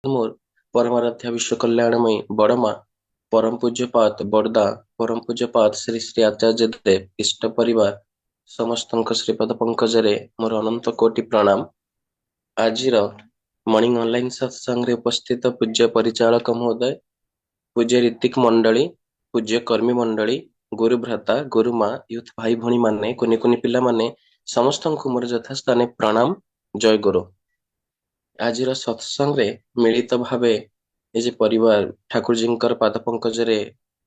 मोर परमाराध्या विश्व कल्याणमयी बड़मा परम पूज्यपात बड़दा परम पूज्यपात श्री श्री आचार्य देव इष्ट परिवार समस्तଙ୍କ ଶ୍ରୀପଦ ପଙ୍କଜରେ ମୋର ଅନନ୍ତ କୋଟି ପ୍ରଣାମ। ଆଜିର ମର୍ଣ୍ଣିଂ ଅନଲାଇନ ସତ୍ସଙ୍ଗରେ ଉପସ୍ଥିତ ପୂଜ୍ୟ ପରିଚାଳକ ମହୋଦୟ, ପୂଜ୍ୟ ରୀତିକ ମଣ୍ଡଳୀ, ପୂଜ୍ୟ କର୍ମୀ ମଣ୍ଡଳୀ, ଗୁରୁ ଭ୍ରାତା, ଗୁରୁମା, ୟୁଥ ଭାଇ ଭଉଣୀ ମାନେ, କୁନି କୁନି ପିଲାମାନେ ସମସ୍ତଙ୍କୁ ମୋର ଯଥାସ୍ଥାନେ ପ୍ରଣାମ। ଜୟ ଗୁରୁ। ଆଜିର ସତ୍ସଙ୍ଗରେ ମିଳିତ ଭାବେ ଏ ଯେ ପରିବାର ଠାକୁରଜୀଙ୍କର ପାଦ ପଙ୍କଜରେ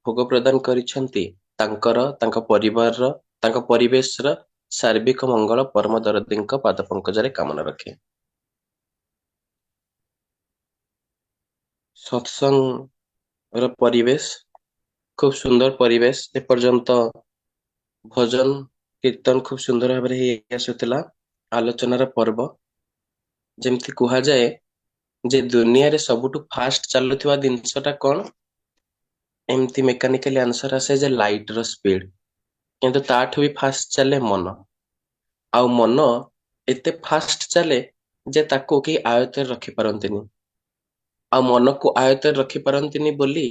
ଭୋଗ ପ୍ରଦାନ କରିଛନ୍ତି, ତାଙ୍କ ପରିବାରର, ତାଙ୍କ ପରିବେଶର ସାର୍ବିକ ମଙ୍ଗଳ ପରମ ଦରଦୀଙ୍କ ପାଦ ପଙ୍କଜରେ କାମନା ରଖେ। ସତ୍ସଙ୍ଗର ପରିବେଶ ଖୁବ ସୁନ୍ଦର ପରିବେଶ। ଏପର୍ଯ୍ୟନ୍ତ ଭଜନ କୀର୍ତ୍ତନ ଖୁବ ସୁନ୍ଦର ଭାବରେ ହେଇ ଆସୁଥିଲା। ଆଲୋଚନାର ପର୍ବ, ଯେମିତି କୁହାଯାଏ ଯେ ଦୁନିଆରେ ସବୁଠୁ ଫାଷ୍ଟ ଚାଲୁଥିବା ଜିନିଷଟା କଣ, ଏମିତି ମେକାନିକାଲି ଆନ୍ସର ଆସେ ଯେ ଲାଇଟର ସ୍ପିଡ। କିନ୍ତୁ ତାଠୁ ବି ଫାଷ୍ଟ ଚାଲେ ମନ। ଆଉ ମନ ଏତେ ଫାଷ୍ଟ ଚାଲେ ଯେ ତାକୁ କେହି ଆୟତ୍ତରେ ରଖିପାରନ୍ତିନି। ଆଉ ମନକୁ ଆୟତ୍ତରେ ରଖିପାରନ୍ତିନି ବୋଲି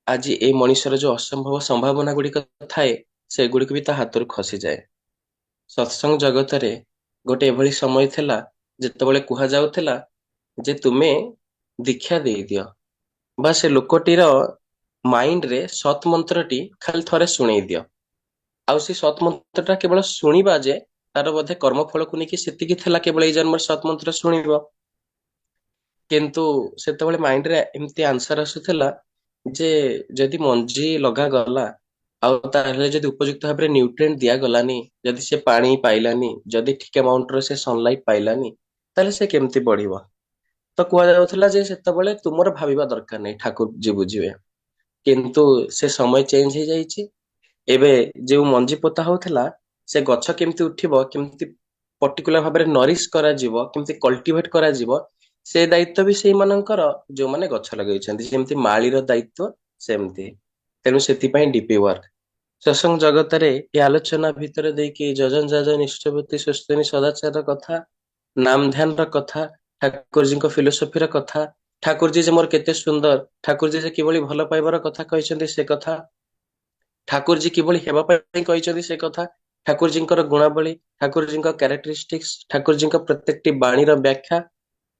ଆଜି ଏଇ ମଣିଷର ଯୋଉ ଅସମ୍ଭବ ସମ୍ଭାବନା ଗୁଡିକ ଥାଏ, ସେଗୁଡିକ ବି ତା ହାତରୁ ଖସିଯାଏ। ସତ୍ସଙ୍ଗ ଜଗତରେ ଗୋଟେ ଏଭଳି ସମୟ ଥିଲା ଯେତେବେଳେ କୁହାଯାଉଥିଲା ଯେ ତୁମେ ଦୀକ୍ଷା ଦେଇଦିଅ, ବା ସେ ଲୋକଟିର ମାଇଣ୍ଡରେ ସତ୍ ମନ୍ତ୍ରଟି ଖାଲି ଥରେ ଶୁଣେଇ ଦିଅ। ଆଉ ସେ ସତ୍ ମନ୍ତ୍ରଟା କେବଳ ଶୁଣିବା, ଯେ ତାର ବୋଧେ କର୍ମଫଳକୁ ନେଇକି ସେତିକି ଥିଲା କେବଳ ଏଇ ଜନ୍ମରେ ସତ୍ ମନ୍ତ୍ର ଶୁଣିବ। କିନ୍ତୁ ସେତେବେଳେ ମାଇଣ୍ଡରେ ଏମିତି ଆନ୍ସର ଆସୁଥିଲା ଯେ ଯଦି ମଞ୍ଜି ଲଗାଗଲା ଆଉ ତାହେଲେ ଯଦି ଉପଯୁକ୍ତ ଭାବରେ ନ୍ୟୁଟ୍ରିଏଣ୍ଟ ଦିଆଗଲାନି, ଯଦି ସେ ପାଣି ପାଇଲାନି, ଯଦି ଠିକ ଆମାଉଣ୍ଟର ସେ ସନଲାଇଟ ପାଇଲାନି, ତାହେଲେ ସେ କେମିତି ବଢିବ। ତ କୁହାଯାଉଥିଲା ଯେ ସେତେବେଳେ ତୁମର ଭାବିବା ଦରକାର ନାହିଁ, ଠାକୁରଜୀ ବୁଝିବେ। କିନ୍ତୁ ସେ ସମୟ ଚେଞ୍ଜ ହେଇଯାଇଛି। ଏବେ ଯୋଉ ମଞ୍ଜି ପୋତା ହଉଥିଲା, ସେ ଗଛ କେମିତି ଉଠିବ, କେମିତି ପର୍ଟିକୁଲାର ଭାବରେ ନରିଶ କରାଯିବ, କେମିତି କଲ୍ଟିଭେଟ କରାଯିବ, ସେ ଦାୟିତ୍ୱ ବି ସେଇମାନଙ୍କର ଯୋଉମାନେ ଗଛ ଲଗେଇଛନ୍ତି। ଯେମିତି ମାଳିର ଦାୟିତ୍ୱ ସେମିତି। ତେଣୁ ସେଥିପାଇଁ ଡିପି ୱାର୍କ ସତ୍ସଙ୍ଗ ଜଗତରେ ଏ ଆଲୋଚନା ଭିତରେ ଦେଇକି ଯଜନ ଯାଜନ ଇଷ୍ଟପତି ସୁସ୍ଥିନୀ ସଦାଚାରର କଥା, ନାମ ଧ୍ୟାନର କଥା, ଠାକୁରଜୀଙ୍କ ଫିଲୋସଫିର କଥା, ଠାକୁରଜୀ ଯେ ମୋର କେତେ ସୁନ୍ଦର, ଠାକୁରଜୀ ଯେ କିଭଳି ଭଲ ପାଇବାର କଥା କହିଛନ୍ତି ସେ କଥା, ଠାକୁରଜୀ କିଭଳି ହେବା ପାଇଁ କହିଛନ୍ତି ସେ କଥା, ଠାକୁରଜୀଙ୍କର ଗୁଣାବଳୀ, ଠାକୁରଜୀଙ୍କ କ୍ୟାରେକ୍ଟରିଷ୍ଟିକ୍ସ, ଠାକୁରଜୀଙ୍କ ପ୍ରତ୍ୟେକଟି ବାଣୀର ବ୍ୟାଖ୍ୟା,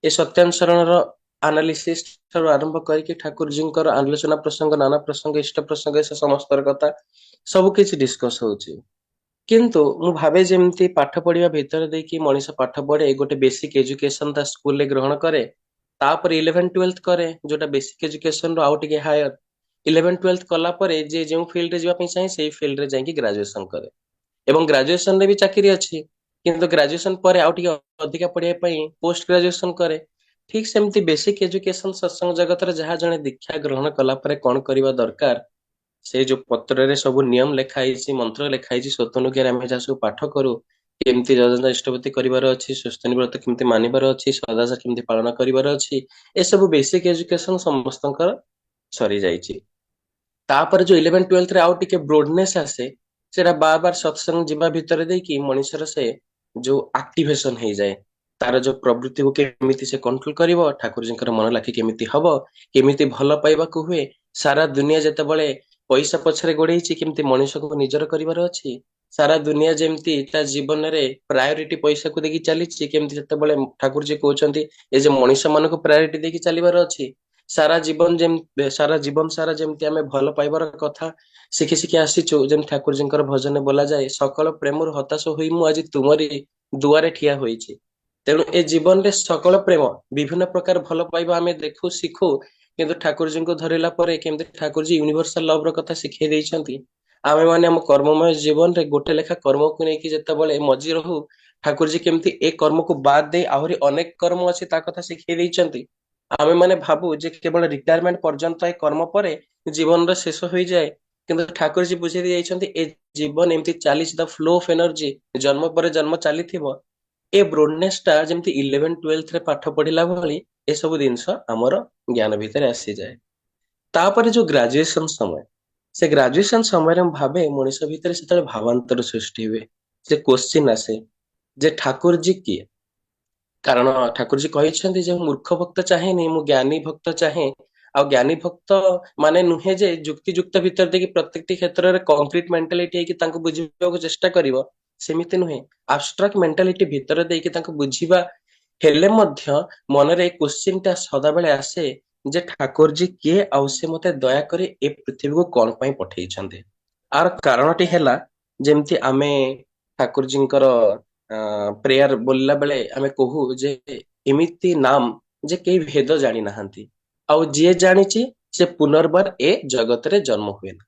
ଏ ସତ୍ୟାନୁସରଣର ଆନାଲିସିସ୍ ଠାରୁ ଆରମ୍ଭ କରିକି ଠାକୁରଜୀଙ୍କର ଆଲୋଚନା ପ୍ରସଙ୍ଗ, ନାନା ପ୍ରସଙ୍ଗ, ଇଷ୍ଟ ପ୍ରସଙ୍ଗ, ସେ ସମସ୍ତର କଥା ସବୁ କିଛି ଡିସ୍କସ ହଉଛି। କିନ୍ତୁ ମୁଁ ଭାବେ ଯେମିତି ପାଠ ପଢିବା ଭିତରେ ଦେଇକି ମଣିଷ ପାଠ ପଢେ, ଗୋଟେ ବେସିକ ଏଜୁକେସନ ତା ସ୍କୁଲରେ ଗ୍ରହଣ କରେ, ତାପରେ 11-12 କରେ, ଯୋଉଟା ବେସିକ ଏଜୁକେସନରୁ ଆଉ ଟିକେ ହାୟର। 11-12 କଲା ପରେ ଯେ ଯେଉଁ ଫିଲ୍ଡରେ ଯିବା ପାଇଁ ଚାହେଁ ସେଇ ଫିଲ୍ଡରେ ଯାଇକି ଗ୍ରାଜୁଏସନ କରେ, ଏବଂ ଗ୍ରାଜୁଏସନରେ ବି ଚାକିରି ଅଛି। କିନ୍ତୁ ଗ୍ରାଜୁଏସନ ପରେ ଆଉ ଟିକେ ଅଧିକା ପଢିବା ପାଇଁ ପୋଷ୍ଟ ଗ୍ରାଜୁଏସନ କରେ। ଠିକ ସେମିତି ବେସିକ ଏଜୁକେସନ ସତ୍ସଙ୍ଗ ଜଗତରେ ଯାହା ଜଣେ ଦୀକ୍ଷା ଗ୍ରହଣ କଲା ପରେ କଣ କରିବା ଦରକାର, ସେ ଯୋଉ ପତ୍ରରେ ସବୁ ନିୟମ ଲେଖା ହେଇଛି, ମନ୍ତ୍ର ଲେଖା ହେଇଛି, ସ୍ୱତଃନୁଜ୍ଞାରେ ଆମେ ଯାହା ସବୁ ପାଠ କରୁ, କେମିତି ଯଜନ ଇଷ୍ଟପତି କରିବାର ଅଛି, ସୁସ୍ଥିନୀ ବ୍ରତ କେମିତି ମାନିବାର ଅଛି, ସଦାଚାର କେମିତି ପାଳନ କରିବାର ଅଛି, ଏସବୁ ବେସିକ ଏଜୁକେସନ ସମସ୍ତଙ୍କର ସରିଯାଇଛି। ତାପରେ ଯୋଉ 11-12ରେ ଆଉ ଟିକେ ବ୍ରୋଡନେସ୍ ଆସେ, ସେଟା ବାର ବାର ସତ୍ସଙ୍ଗ ଯିବା ଭିତରେ ଦେଇକି ମଣିଷର ସେ ଯୋଉ ଆକ୍ଟିଭେସନ ହେଇଯାଏ, ତାର ଯୋଉ ପ୍ରବୃତ୍ତିକୁ କେମିତି ସେ କଣ୍ଟ୍ରୋଲ କରିବ, ଠାକୁରଜୀଙ୍କର ମନ ଲାଖି କେମିତି ହବ, କେମିତି ଭଲ ପାଇବାକୁ ହୁଏ। ସାରା ଦୁନିଆ ଯେତେବେଳେ ପଇସା ପଛରେ ଗୋଡେଇଛି, କେମିତି ମଣିଷକୁ ନିଜର କରିବାର ଅଛି। ସାରା ଦୁନିଆ ଯେମିତି ତା ଜୀବନରେ ପ୍ରାୟୋରିଟି ପଇସାକୁ ଦେଇକି ଚାଲିଛି, କେମିତି ଯେତେବେଳେ ଠାକୁରଜୀ କହୁଛନ୍ତି ଏ ଯେ ମଣିଷ ମାନଙ୍କୁ ପ୍ରାୟୋରିଟି ଦେଇକି ଚାଲିବାର ଅଛି। ସାରା ଜୀବନ ସାରା ଯେମିତି ଆମେ ଭଲ ପାଇବାର କଥା ଶିଖି ଶିଖି ଆସିଛୁ, ଯେମିତି ଠାକୁରଜୀଙ୍କର ଭଜନରେ ବୋଲାଯାଏ, ସକଳ ପ୍ରେମରୁ ହତାଶ ହୋଇ ମୁଁ ଆଜି ତୁମରି ଦୁଆରେ ଠିଆ ହୋଇଛି। ତେଣୁ ଏ ଜୀବନରେ ସକଳ ପ୍ରେମ, ବିଭିନ୍ନ ପ୍ରକାର ଭଲ ପାଇବା ଆମେ ଦେଖୁ, ଶିଖୁ, କିନ୍ତୁ ଠାକୁରଜୀଙ୍କୁ ଧରିଲା ପରେ କେମିତି ଠାକୁରଜୀ ୟୁନିଭର୍ସାଲ ଲଭର କଥା ଶିଖେଇ ଦେଇଛନ୍ତି। ଆମେ ମାନେ ଆମ କର୍ମମୟ ଜୀବନରେ ଗୋଟେ ଲେଖା କର୍ମକୁ ନେଇକି ଯେତେବେଳେ ମଜି ରହୁ, ଠାକୁରଜୀ କେମିତି ଏ କର୍ମକୁ ବାଦ ଦେଇ ଆହୁରି ଅନେକ କର୍ମ ଅଛି ତା କଥା ଶିଖେଇ ଦେଇଛନ୍ତି। ଆମେ ମାନେ ଭାବୁ ଯେ କେବଳ ରିଟାୟାରମେଣ୍ଟ ପର୍ଯ୍ୟନ୍ତ ଏ କର୍ମ ପରେ ଜୀବନର ଶେଷ ହୋଇଯାଏ, କିନ୍ତୁ ଠାକୁରଜୀ ବୁଝେଇ ଦେଇଯାଇଛନ୍ତି ଏ ଜୀବନ ଏମିତି ଚାଲିଛି, ଦ ଫ୍ଲୋ ଅଫ ଏନର୍ଜି, ଜନ୍ମ ପରେ ଜନ୍ମ ଚାଲିଥିବ। ଏ ବ୍ରୋଡନେସ ଟା ଯେମିତି 11-12ରେ ପାଠ ପଢିଲା ଭଳି ଏସବୁ ଜିନିଷ ଆମର ଜ୍ଞାନ ଭିତରେ ଆସିଯାଏ। ତାପରେ ଯୋଉ ଗ୍ରାଜୁଏସନ ସମୟ, ସେ ଗ୍ରାଜୁଏସନ ସମୟରେ ମୁଁ ଭାବେ ମଣିଷ ଭିତରେ ସେତେବେଳେ ଭାବାନ୍ତର ସୃଷ୍ଟି ହୁଏ। ସେ କୋଶ୍ଚିନ୍ ଆସେ ଯେ ଠାକୁରଜୀ କିଏ, କାରଣ ଠାକୁରଜୀ କହିଛନ୍ତି ଯେ ମୂର୍ଖ ଭକ୍ତ ଚାହେଁନି, ମୁଁ ଜ୍ଞାନୀ ଭକ୍ତ ଚାହେଁ। ଆଉ ଜ୍ଞାନୀ ଭକ୍ତ ମାନେ ନୁହେଁ ଯେ ଯୁକ୍ତି ଯୁକ୍ତ ଭିତରେ ଦେଇକି ପ୍ରତ୍ୟେକଟି କ୍ଷେତ୍ରରେ କଂକ୍ରିଟ ମେଣ୍ଟାଲିଟି ହେଇକି ତାଙ୍କୁ ବୁଝିବାକୁ ଚେଷ୍ଟା କରିବ, ସେମିତି ନୁହେଁ। ଆବଷ୍ଟ୍ରାକ୍ଟ ମେଣ୍ଟାଲିଟି ଭିତରେ ଦେଇକି ତାଙ୍କୁ ବୁଝିବା ହେଲେ ମଧ୍ୟ ମନରେ ଏ କୋଶ୍ଚିନ୍ ଟା ସଦାବେଳେ ଆସେ ଯେ ଠାକୁରଜୀ କିଏ, ଆଉ ସେ ମତେ ଦୟାକରି ଏ ପୃଥିବୀକୁ କଣ ପାଇଁ ପଠେଇଛନ୍ତି। ଆର କାରଣଟି ହେଲା, ଯେମିତି ଆମେ ଠାକୁରଜୀଙ୍କର ପ୍ରେୟାର ବୋଲିଲା ବେଳେ ଆମେ କହୁ ଯେ ଏମିତି ନାମ ଯେ କେହି ଭେଦ ଜାଣି ନାହାନ୍ତି, ଆଉ ଯିଏ ଜାଣିଛି ସେ ପୁନର୍ବାର ଏ ଜଗତରେ ଜନ୍ମ ହୁଏ ନା।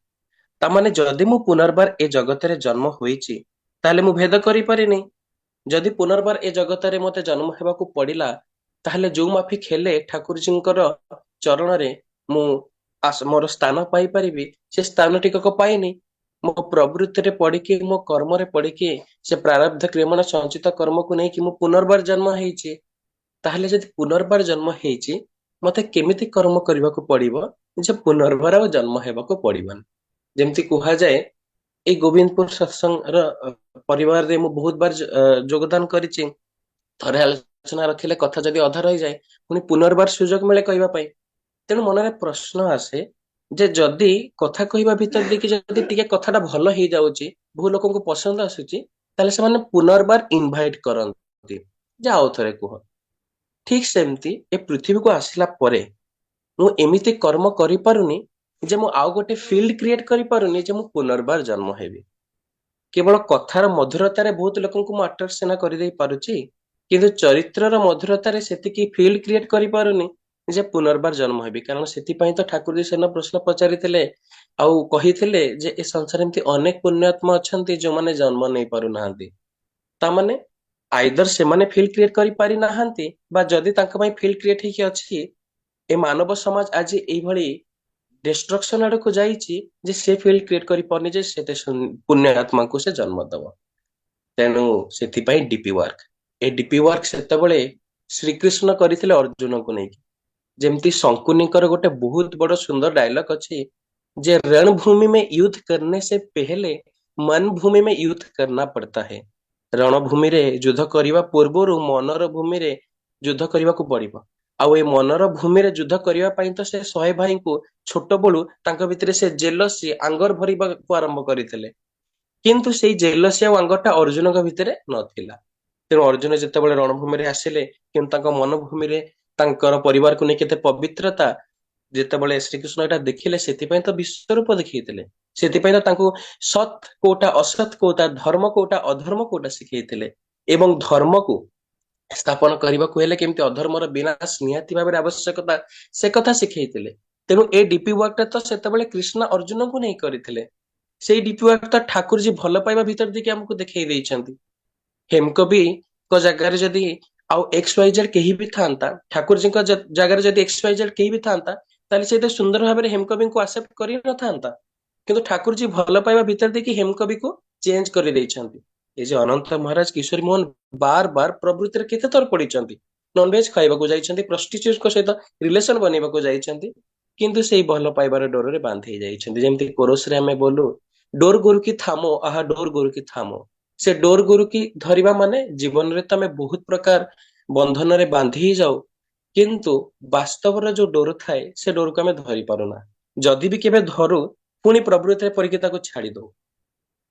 ତାମାନେ ଯଦି ମୁଁ ପୁନର୍ବାର ଏ ଜଗତରେ ଜନ୍ମ ହୋଇଛି, ତାହେଲେ ମୁଁ ଭେଦ କରିପାରିନି। ଯଦି ପୁନର୍ବାର ଏ ଜଗତରେ ମତେ ଜନ୍ମ ହେବାକୁ ପଡିଲା, ତାହେଲେ ଯୋଉ ମାଫିକ ହେଲେ ଠାକୁରଜୀଙ୍କର ଚରଣରେ ମୁଁ ମୋର ସ୍ଥାନ ପାଇପାରିବି, ସେ ସ୍ଥାନ ଟିକକ ପାଇନି। ମୋ ପ୍ରବୃତ୍ତିରେ ପଡିକି, ମୋ କର୍ମରେ ପଡିକି, ସେ ପ୍ରାରବ୍ଧ କ୍ରିୟମଣ ସଞ୍ଚିତ କର୍ମକୁ ନେଇକି ମୁଁ ପୁନର୍ବାର ଜନ୍ମ ହେଇଛି। ତାହେଲେ ଯଦି ପୁନର୍ବାର ଜନ୍ମ ହେଇଛି, ମତେ କେମିତି କର୍ମ କରିବାକୁ ପଡିବ ଯେ ପୁନର୍ବାର ଆଉ ଜନ୍ମ ହେବାକୁ ପଡିବନି। ଯେମିତି କୁହାଯାଏ, ଏଇ ଗୋବିନ୍ଦପୁର ସତ୍ସଙ୍ଗର ପରିବାରରେ ମୁଁ ବହୁତ ବାର ଯୋଗଦାନ କରିଛି। ଥରେ ଆଲୋଚନା ରଖିଲେ କଥା ଯଦି ଅଧା ରହିଯାଏ, ପୁଣି ପୁନର୍ବାର ସୁଯୋଗ ମିଳେ କହିବା ପାଇଁ। ତେଣୁ ମନରେ ପ୍ରଶ୍ନ ଆସେ ଯେ ଯଦି କଥା କହିବା ଭିତରେ ଦେଇକି ଯଦି ଟିକେ କଥାଟା ଭଲ ହେଇଯାଉଛି, ବହୁ ଲୋକଙ୍କୁ ପସନ୍ଦ ଆସୁଛି, ତାହେଲେ ସେମାନେ ପୁନର୍ବାର ଇନଭାଇଟ କରନ୍ତି ଯେ ଆଉ ଥରେ କୁହ। ଠିକ ସେମିତି ଏ ପୃଥିବୀକୁ ଆସିଲା ପରେ ମୁଁ ଏମିତି କର୍ମ କରିପାରୁନି ଯେ ମୁଁ ଆଉ ଗୋଟେ ଫିଲ୍ଡ କ୍ରିଏଟ କରିପାରୁନି ଯେ ମୁଁ ପୁନର୍ବାର ଜନ୍ମ ହେବି। କେବଳ କଥାର ମଧୁରତାରେ ବହୁତ ଲୋକଙ୍କୁ ମୁଁ ଆଟ୍ରାକ୍ଟ ସିନା କରିଦେଇ ପାରୁଛି, କିନ୍ତୁ ଚରିତ୍ରର ମଧୁରତାରେ ସେତିକି ଫିଲ୍ଡ କ୍ରିଏଟ କରିପାରୁନି ଯେ ପୁନର୍ବାର ଜନ୍ମ ହେବି। କାରଣ ସେଥିପାଇଁ ତ ଠାକୁରଜୀ ସେନ ପ୍ରଶ୍ନ ପଚାରିଥିଲେ ଆଉ କହିଥିଲେ ଯେ ଏ ସଂସାରରେ ଏମିତି ଅନେକ ପୁଣ୍ୟାତ୍ମା ଅଛନ୍ତି ଯୋଉମାନେ ଜନ୍ମ ନେଇ ପାରୁନାହାନ୍ତି। ତାମାନେ ଆଇଦର ସେମାନେ ଫିଲ୍ଡ କ୍ରିଏଟ କରିପାରି ନାହାନ୍ତି, ବା ଯଦି ତାଙ୍କ ପାଇଁ ଫିଲ୍ଡ କ୍ରିଏଟ ହେଇକି ଅଛି, ଏ ମାନବ ସମାଜ ଆଜି ଏଇଭଳି ଡିଷ୍ଟ୍ରକ୍ସନ ଆଡକୁ ଯାଇଛି ଯେ ସେ ଫିଲ୍ଡ କ୍ରିଏଟ କରିପାରୁନି ଯେ ସେତେ ପୁଣ୍ୟ ଆତ୍ମାକୁ ସେ ଜନ୍ମ ଦବ। ତେଣୁ ସେଥିପାଇଁ ଡିପି ୱାର୍କ, ଏ ଡିପି ୱାର୍କ ସେତେବେଳେ ଶ୍ରୀକୃଷ୍ଣ କରିଥିଲେ ଅର୍ଜୁନକୁ ନେଇକି। ଯେମିତି ଶଙ୍କୁନିଙ୍କର ଗୋଟେ ବହୁତ ବଡ ସୁନ୍ଦର ଡାଇଲଗ ଅଛି ଯେ रणभूमि में युद्ध करने से पहले मन भूमि में युद्ध करना पड़ता है। ରଣଭୂମିରେ ଯୁଦ୍ଧ କରିବା ପୂର୍ବରୁ ମନର ଭୂମିରେ ଯୁଦ୍ଧ କରିବାକୁ ପଡିବ। ଆଉ ଏ ମନର ଭୂମିରେ ଯୁଦ୍ଧ କରିବା ପାଇଁ ତ ସେ 100 ଭାଇଙ୍କୁ ଛୋଟ ବେଳୁ ତାଙ୍କ ଭିତରେ ସେ ଜେଲସି ଆଙ୍ଗର ଭରିବାକୁ ଆରମ୍ଭ କରିଥିଲେ। କିନ୍ତୁ ସେଇ ଜେଲସି ଆଉ ଆଙ୍ଗରଟା ଅର୍ଜୁନଙ୍କ ଭିତରେ ନଥିଲା। ତେଣୁ ଅର୍ଜୁନ ଯେତେବେଳେ ରଣଭୂମିରେ ଆସିଲେ, କିନ୍ତୁ ତାଙ୍କ ମନଭୂମିରେ ତାଙ୍କର ପରିବାରକୁ ନେଇ କେତେ ପବିତ୍ରତା ଯେତେବେଳେ ଶ୍ରୀକୃଷ୍ଣ ଏଟା ଦେଖିଲେ, ସେଥିପାଇଁ ତ ବିଶ୍ୱରୂପ ଦେଖେଇଥିଲେ। ସେଥିପାଇଁ ତ ତାଙ୍କୁ ସତ୍ କୋଉଟା, ଅସତ୍ କୋଉଟା, ଧର୍ମ କୋଉଟା, ଅଧର୍ମ କୋଉଟା ଶିଖେଇଥିଲେ। ଏବଂ ଧର୍ମକୁ ସ୍ଥାପନ କରିବାକୁ ହେଲେ କେମିତି ଅଧର୍ମର ବିନାଶ ନିହାତି ଭାବରେ ଆବଶ୍ୟକତା, ସେ କଥା ଶିଖେଇଥିଲେ। ତେଣୁ ଏ ଡିପି ୱାର୍କଟା ତ ସେତେବେଳେ କୃଷ୍ଣ ଅର୍ଜୁନଙ୍କୁ ନେଇ କରିଥିଲେ। ସେଇ ଡିପି ୱାର୍କ ତ ଠାକୁରଜୀ ଭଲ ପାଇବା ଭିତରେ ଦେଇକି ଆମକୁ ଦେଖେଇ ଦେଇଛନ୍ତି। ହେମକବିଙ୍କ ଜାଗାରେ ଯଦି ଆଉ ଏକ୍ସ ୱାଇ ଜେଡ୍ କେହି ବି ଥାନ୍ତା, ଠାକୁରଜୀଙ୍କ ଜାଗାରେ ଯଦି ଏକ୍ସ ୱାଇ ଜେଡ୍ କେହି ବି ଥାନ୍ତା, ତାହେଲେ ସେ ଏତେ ସୁନ୍ଦର ଭାବରେ ହେମକବିଙ୍କୁ ଆକ୍ସେପ୍ଟ କରିନଥାନ୍ତା। କିନ୍ତୁ ଠାକୁରଜୀ ଭଲ ପାଇବା ଭିତରେ ଦେଇକି ହେମକବିକୁ ଚେଞ୍ଜ କରିଦେଇଛନ୍ତି। ଏ ଯେ ଅନନ୍ତ ମହାରାଜ କିଶୋରୀ ମୋହନ ବାର ବାର ପ୍ରବୃତ୍ତିରେ କେତେ ଥର ପଡିଛନ୍ତି। ନନଭେଜ ଖାଇବାକୁ ଯାଇଛନ୍ତି, ପ୍ରଷ୍ଟିଚ୍ୟୁଟଙ୍କ ସହିତ ରିଲେସନ ବନେଇବାକୁ ଯାଇଛନ୍ତି, କିନ୍ତୁ ସେଇ ଭଲ ପାଇବାର ଡୋରରେ ବାନ୍ଧି ଯାଇଛନ୍ତି। ଯେମିତି କୋରସରେ ଆମେ ବୋଲୁ, ଡୋର ଗୁରୁ କି ଥାମୋ, ଆହା ଡୋର ଗୁରୁ କି ଥାମୋ। ସେ ଡୋର ଗୁରୁ କି ଧରିବା ମାନେ ଜୀବନରେ ତ ଆମେ ବହୁତ ପ୍ରକାର ବନ୍ଧନରେ ବାନ୍ଧି ହିଁ ଯାଉ, କିନ୍ତୁ ବାସ୍ତବର ଯୋଉ ଡୋର ଥାଏ ସେ ଡୋରକୁ ଆମେ ଧରି ପାରୁନା। ଯଦି ବି କେବେ ଧରୁ, ପୁଣି ପ୍ରବୃତ୍ତିରେ ପଡିକି ତାକୁ ଛାଡି ଦଉ।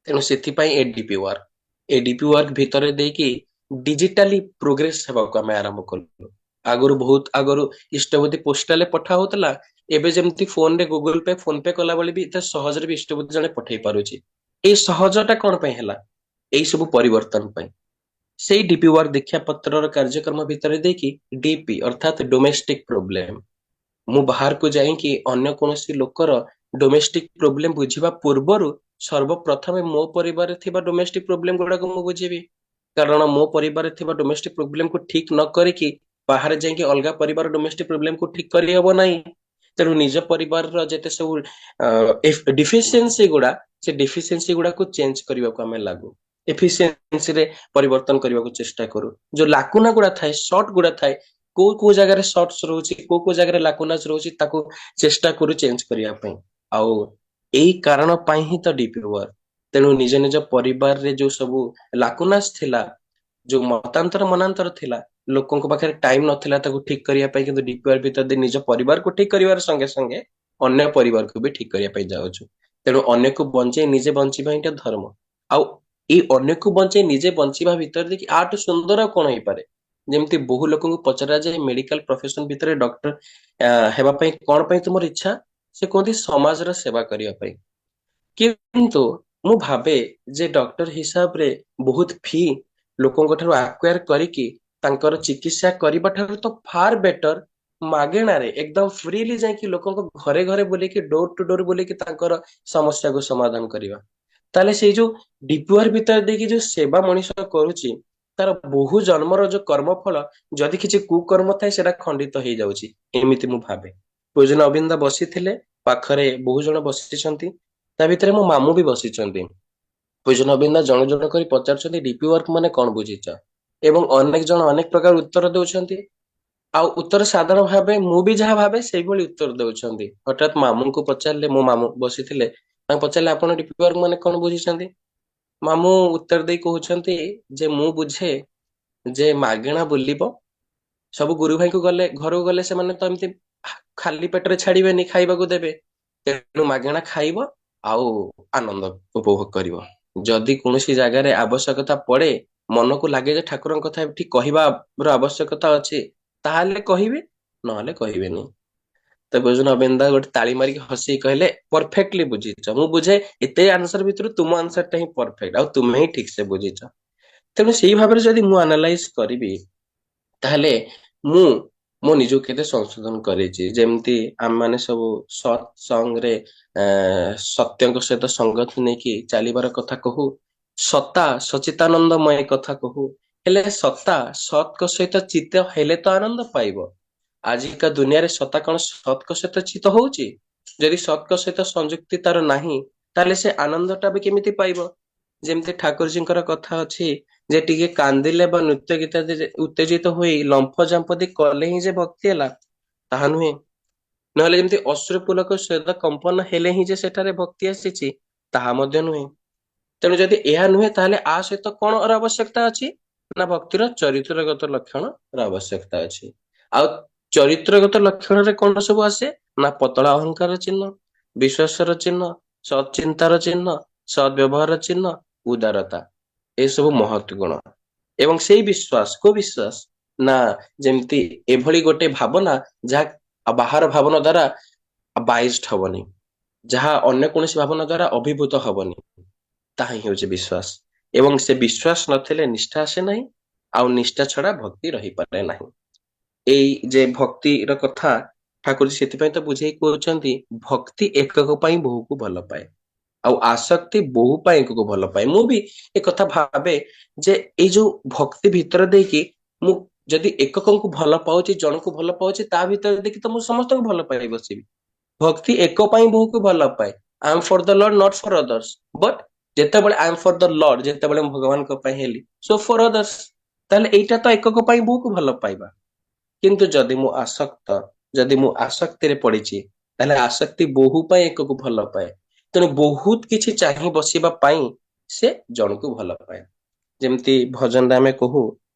ତେଣୁ ସେଥିପାଇଁ ଏଡିପି ୱାର୍କ, ଏଡିପି ୱାର୍କ ଭିତରେ ଦେଇକି ଡିଜିଟାଲି ପ୍ରୋଗ୍ରେସ ହେବାକୁ ଆମେ ଆରମ୍ଭ କଲୁ। ଆଗରୁ ବହୁତ ଆଗରୁ ଇଷ୍ଟବୁଦ୍ଧି ପୋଷ୍ଟାଲରେ ପଠା ହଉଥିଲା। ଏବେ ଯେମିତି ଫୋନରେ ଗୁଗୁଲ ପେ, ଫୋନ ପେ କଲା ବେଳେ ବି ଏତେ ସହଜରେ ବି ଇଷ୍ଟବୁଦ୍ଧି ଜଣେ ପଠେଇ ପାରୁଛି। ଏଇ ସହଜଟା କଣ ପାଇଁ ହେଲା? ଏଇ ସବୁ ପରିବର୍ତ୍ତନ ପାଇଁ। ସେଇ ଡିପି ୱାର୍କ ଦୀକ୍ଷା ପତ୍ରର କାର୍ଯ୍ୟକ୍ରମ ଭିତରେ ଦେଇକି ଡିପି ଅର୍ଥାତ ଡୋମେଷ୍ଟିକ ପ୍ରୋବ୍ଲେମ, ମୁଁ ବାହାରକୁ ଯାଇକି ଅନ୍ୟ କୌଣସି ଲୋକର ଡୋମେଷ୍ଟିକ ପ୍ରୋବ୍ଲେମ ବୁଝିବା ପୂର୍ବରୁ ସର୍ବପ୍ରଥମେ ମୋ ପରିବାରରେ ଥିବା ଡୋମେଷ୍ଟିକ ପ୍ରୋବ୍ଲେମ ଗୁଡାକୁ ମୁଁ ବୁଝିବି। କାରଣ ମୋ ପରିବାରରେ ଥିବା ଡୋମେଷ୍ଟିକ ପ୍ରୋବ୍ଲେମକୁ ଠିକ ନ କରିକି ବାହାରେ ଯାଇକି ଅଲଗା ପରିବାର ଡୋମେଷ୍ଟିକ ପ୍ରୋବ୍ଲେମକୁ ଠିକ କରିହବ ନାହିଁ। ତେଣୁ ନିଜ ପରିବାରର ଯେତେ ସବୁ ଡିଫିସିଏନ୍ସି ଗୁଡା, ସେ ଡିଫିସିଏନ୍ସି ଗୁଡାକୁ ଚେଞ୍ଜ କରିବାକୁ ଆମେ ଲାଗୁ, ଏଫିସିଏନ୍ସିରେ ପରିବର୍ତ୍ତନ କରିବାକୁ ଚେଷ୍ଟା କରୁ। ଯୋଉ ଲାକୁନା ଗୁଡା ଥାଏ, ସର୍ଟ ଗୁଡା ଥାଏ, କୋଉ କୋଉ ଜାଗାରେ ସର୍ଟସ ରହୁଛି, କୋଉ କୋଉ ଜାଗାରେ ଲାକୁନାସ ରହୁଛି, ତାକୁ ଚେଷ୍ଟା କରୁ ଚେଞ୍ଜ କରିବା ପାଇଁ। ଆଉ ଏଇ କାରଣ ପାଇଁ ହିଁ ତ ଡିପି ୱାର୍କ। ତେଣୁ ନିଜ ନିଜ ପରିବାରରେ ଯୋଉ ସବୁ ଲାକୁନାସ ଥିଲା, ଯୋଉ ମତାନ୍ତର ମନାନ୍ତର ଥିଲା, ଲୋକଙ୍କ ପାଖରେ ଟାଇମ ନଥିଲା ତାକୁ ଠିକ କରିବା ପାଇଁ, କିନ୍ତୁ ଡିପିଆର ଭିତରେ ଦେଇ ନିଜ ପରିବାରକୁ ଠିକ କରିବାର ସଙ୍ଗେ ସଙ୍ଗେ ଅନ୍ୟ ପରିବାରକୁ ବି ଠିକ କରିବା ପାଇଁ ଯାଉଛୁ। ତେଣୁ ଅନ୍ୟକୁ ବଞ୍ଚେଇ ନିଜେ ବଞ୍ଚିବା ହିଁ ଧର୍ମ। ଆଉ ଏଇ ଅନ୍ୟକୁ ବଞ୍ଚେଇ ନିଜେ ବଞ୍ଚିବା ଭିତରେ ଦେଖି ଆଠୁ ସୁନ୍ଦର ଆଉ କଣ ହେଇପାରେ? ଯେମିତି ବହୁ ଲୋକଙ୍କୁ ପଚରାଯାଏ ମେଡିକାଲ ପ୍ରଫେସନ ଭିତରେ ଡକ୍ଟର ହେବା ପାଇଁ କଣ ପାଇଁ ତୁମର ଇଚ୍ଛା? ସେ କୁହନ୍ତି ସମାଜର ସେବା କରିବା ପାଇଁ। କିନ୍ତୁ ମୁଁ ଭାବେ ଯେ ଡକ୍ଟର ହିସାବରେ ବହୁତ ଫି ଲୋକଙ୍କ ଠାରୁ ଆକ୍ୱାର କରିକି ତାଙ୍କର ଚିକିତ୍ସା କରିବା ଠାରୁ ତ ଫାର ବେଟର ମାଗେଣାରେ ଏକଦମ ଫ୍ରିଲି ଯାଇକି ଲୋକଙ୍କ ଘରେ ଘରେ ବୁଲିକି ଡୋର ଟୁ ଡୋର ବୁଲିକି ତାଙ୍କର ସମସ୍ୟାକୁ ସମାଧାନ କରିବା। ତାହେଲେ ସେଇ ଯୋଉ ଡିପୁଆର ଭିତରେ ଦେଇକି ଯୋଉ ସେବା ମଣିଷ କରୁଛି, ତାର ବହୁ ଜନ୍ମର ଯୋଉ କର୍ମଫଳ, ଯଦି କିଛି କୁକର୍ମ ଥାଏ ସେଟା ଖଣ୍ଡିତ ହେଇଯାଉଛି, ଏମିତି ମୁଁ ଭାବେ। ପୂଜନ ଅବିନ୍ଦ ବସିଥିଲେ, ପାଖରେ ବହୁ ଜଣ ବସିଛନ୍ତି, ତା ଭିତରେ ମୋ ମାମୁଁ ବି ବସିଛନ୍ତି। ପୂଜନ ଅବିନ୍ଦ ଜଣ ଜଣ କରି ପଚାରୁଛନ୍ତି ଡିପି ୱାର୍କ ମାନେ କଣ ବୁଝିଛ? ଏବଂ ଅନେକ ଜଣ ଅନେକ ପ୍ରକାର ଉତ୍ତର ଦଉଛନ୍ତି। ଆଉ ଉତ୍ତର ସାଧାରଣ ଭାବେ ମୁଁ ବି ଯାହା ଭାବେ ସେଇଭଳି ଉତ୍ତର ଦଉଛନ୍ତି। ହଠାତ୍ ମାମୁଁଙ୍କୁ ପଚାରିଲେ, ମୋ ମାମୁଁ ବସିଥିଲେ, ତାଙ୍କୁ ପଚାରିଲେ ଆପଣ ଡିପି ୱାର୍କ ମାନେ କଣ ବୁଝିଛନ୍ତି? ମାମୁଁ ଉତ୍ତର ଦେଇ କହୁଛନ୍ତି ଯେ ମୁଁ ବୁଝେ ଯେ ମାଗେଣା ବୁଲିବ, ସବୁ ଗୁରୁ ଭାଇଙ୍କୁ ଗଲେ ଘରକୁ ଗଲେ ସେମାନେ ତ ଏମିତି ଖାଲି ପେଟରେ ଛାଡିବେନି, ଖାଇବାକୁ ଦେବେ। ତେଣୁ ମାଗେଣା ଖାଇବ ଆଉ ଆନନ୍ଦ ଉପଭୋଗ କରିବ। ଯଦି କୌଣସି ଜାଗାରେ ଆବଶ୍ୟକତା ପଡେ, ମନକୁ ଲାଗେ ଯେ ଠାକୁରଙ୍କ କଥା ଏଠି କହିବାର ଆବଶ୍ୟକତା ଅଛି, ତାହେଲେ କହିବେ, ନହେଲେ କହିବେନି। ତ ବୁଝୁନ ଅବିନ୍ଦା ଗୋଟେ ତାଳି ମାରିକି ହସିକି କହିଲେ ପରଫେକ୍ଟଲି ବୁଝିଛ। ମୁଁ ବୁଝେ ଏତେ ଆନ୍ସର ଭିତରୁ ତୁମ ଆନ୍ସର ଟା ହିଁ ପରଫେକ୍ଟ, ଆଉ ତୁମେ ହିଁ ଠିକ ସେ ବୁଝିଛ। ତେଣୁ ସେଇ ଭାବରେ ଯଦି ମୁଁ ଆନାଲାଇଜ କରିବି, ତାହେଲେ ମୁଁ ମୋ ନିଜକୁ କେତେ ସଂଶୋଧନ କରିଛି। ଯେମିତି ଆମମାନେ ସବୁ ସତ୍ସଙ୍ଗରେ ସତ୍ୟଙ୍କ ସହିତ ସଙ୍ଗତ ନେଇକି ଚାଲିବାର କଥା କହୁ, ସତା ସଚିତାନନ୍ଦମୟ କଥା କହୁ, ହେଲେ ସତା ସତଙ୍କ ସହିତ ଚିତ୍ତ ହେଲେ ତ ଆନନ୍ଦ ପାଇବ। ଆଜିକା ଦୁନିଆରେ ସତା କଣ ସତଙ୍କ ସହିତ ଚିତ ହଉଛି? ଯଦି ସତଙ୍କ ସହିତ ସଂଯୁକ୍ତି ତାର ନାହିଁ, ତାହେଲେ ସେ ଆନନ୍ଦ ଟା ବି କେମିତି ପାଇବ? ଯେମିତି ଠାକୁରଜୀଙ୍କର କଥା ଅଛି ଯେ ଟିକେ କାନ୍ଦିଲେ ବା ନୃତ୍ୟ ଗୀତ ଉତ୍ତେଜିତ ହୋଇ ଲମ୍ଫ ଜାମ୍ପତି କଲେ ହିଁ ଯେ ଭକ୍ତି ହେଲା, ତାହା ନୁହେଁ। ନହେଲେ ଯେମିତି ଅଶ୍ରୁପୁଲକ ସ୍ୱେଦ କମ୍ପନ ହେଲେ ହିଁ ଯେ ସେଠାରେ ଭକ୍ତି ଆସିଛି, ତାହା ମଧ୍ୟ ନୁହେଁ। ତେଣୁ ଯଦି ଏହା ନୁହେଁ, ତାହେଲେ ଆ ସହିତ କଣ ଆବଶ୍ୟକତା ଅଛି? ନା ଭକ୍ତିର ଚରିତ୍ରଗତ ଲକ୍ଷଣର ଆବଶ୍ୟକତା ଅଛି। ଆଉ ଚରିତ୍ରଗତ ଲକ୍ଷଣରେ କଣ ସବୁ ଆସେ? ନା ପତଳା ଅହଙ୍କାର ଚିହ୍ନ, ବିଶ୍ୱାସର ଚିହ୍ନ, ସତ୍ ଚିନ୍ତାର ଚିହ୍ନ, ସଦ୍ ବ୍ୟବହାର ଚିହ୍ନ, ଉଦାରତା, ଏସବୁ ମହତ୍ ଗୁଣ। ଏବଂ ସେଇ ବିଶ୍ୱାସ, କୋଉ ବିଶ୍ୱାସ? ନା ଯେମିତି ଏଭଳି ଗୋଟେ ଭାବନା ଯାହା ବାହାର ଭାବନା ଦ୍ଵାରା ବାଇଜ୍ଡ ହବନି, ଯାହା ଅନ୍ୟ କୌଣସି ଭାବନା ଦ୍ଵାରା ଅଭିଭୂତ ହବନି, ତାହା ହିଁ ହେଉଛି ବିଶ୍ୱାସ। ଏବଂ ସେ ବିଶ୍ୱାସ ନଥିଲେ ନିଷ୍ଠା ଆସେ ନାହିଁ, ଆଉ ନିଷ୍ଠା ଛଡା ଭକ୍ତି ରହିପାରେ ନାହିଁ। ଏଇ ଯେ ଭକ୍ତିର କଥା ଠାକୁର ସେଥିପାଇଁ ତ ବୁଝେଇ କହୁଛନ୍ତି, ଭକ୍ତି ଏକକ ପାଇଁ ବହୁକୁ ଭଲ ପାଏ, ଆଉ ଆସକ୍ତି ବହୁ ପାଇଁ ଏକକୁ ଭଲ ପାଏ। ମୁଁ ବି ଏ କଥା ଭାବେ ଯେ ଏଇ ଯୋଉ ଭକ୍ତି ଭିତରେ ଦେଇକି ମୁଁ ଯଦି ଏକକଙ୍କୁ ଭଲ ପାଉଛି, ଜଣକୁ ଭଲ ପାଉଛି, ତା ଭିତରେ ଦେଇକି ତ ମୁଁ ସମସ୍ତଙ୍କୁ ଭଲ ପାଇ ବସିବି। ଭକ୍ତି ଏକ ପାଇଁ ବହୁକୁ ଭଲ ପାଏ। I am for the lord not for others. But ଯେତେବେଳେ I am for the lord, ଯେତେବେଳେ ମୁଁ ଭଗବାନଙ୍କ ପାଇଁ ହେଲି, ସୋ ଫର ଅଦର୍ସ, ତାହେଲେ ଏଇଟା ତ ଏକକ ପାଇଁ ବହୁକୁ ଭଲ ପାଇବା। କିନ୍ତୁ ଯଦି ମୁଁ ଆସକ୍ତିରେ ପଡିଛି, ତାହେଲେ ଆସକ୍ତି ବହୁ ପାଇଁ ଏକକୁ ଭଲ ପାଏ। ତେଣୁ ବହୁତ କିଛି ଚାହିଁ ବସିବା ପାଇଁ ସେ ଜଣକୁ ଭଲ ପାଏ। ଯେମିତି ଭଜନରେ ଆମେ କହୁ,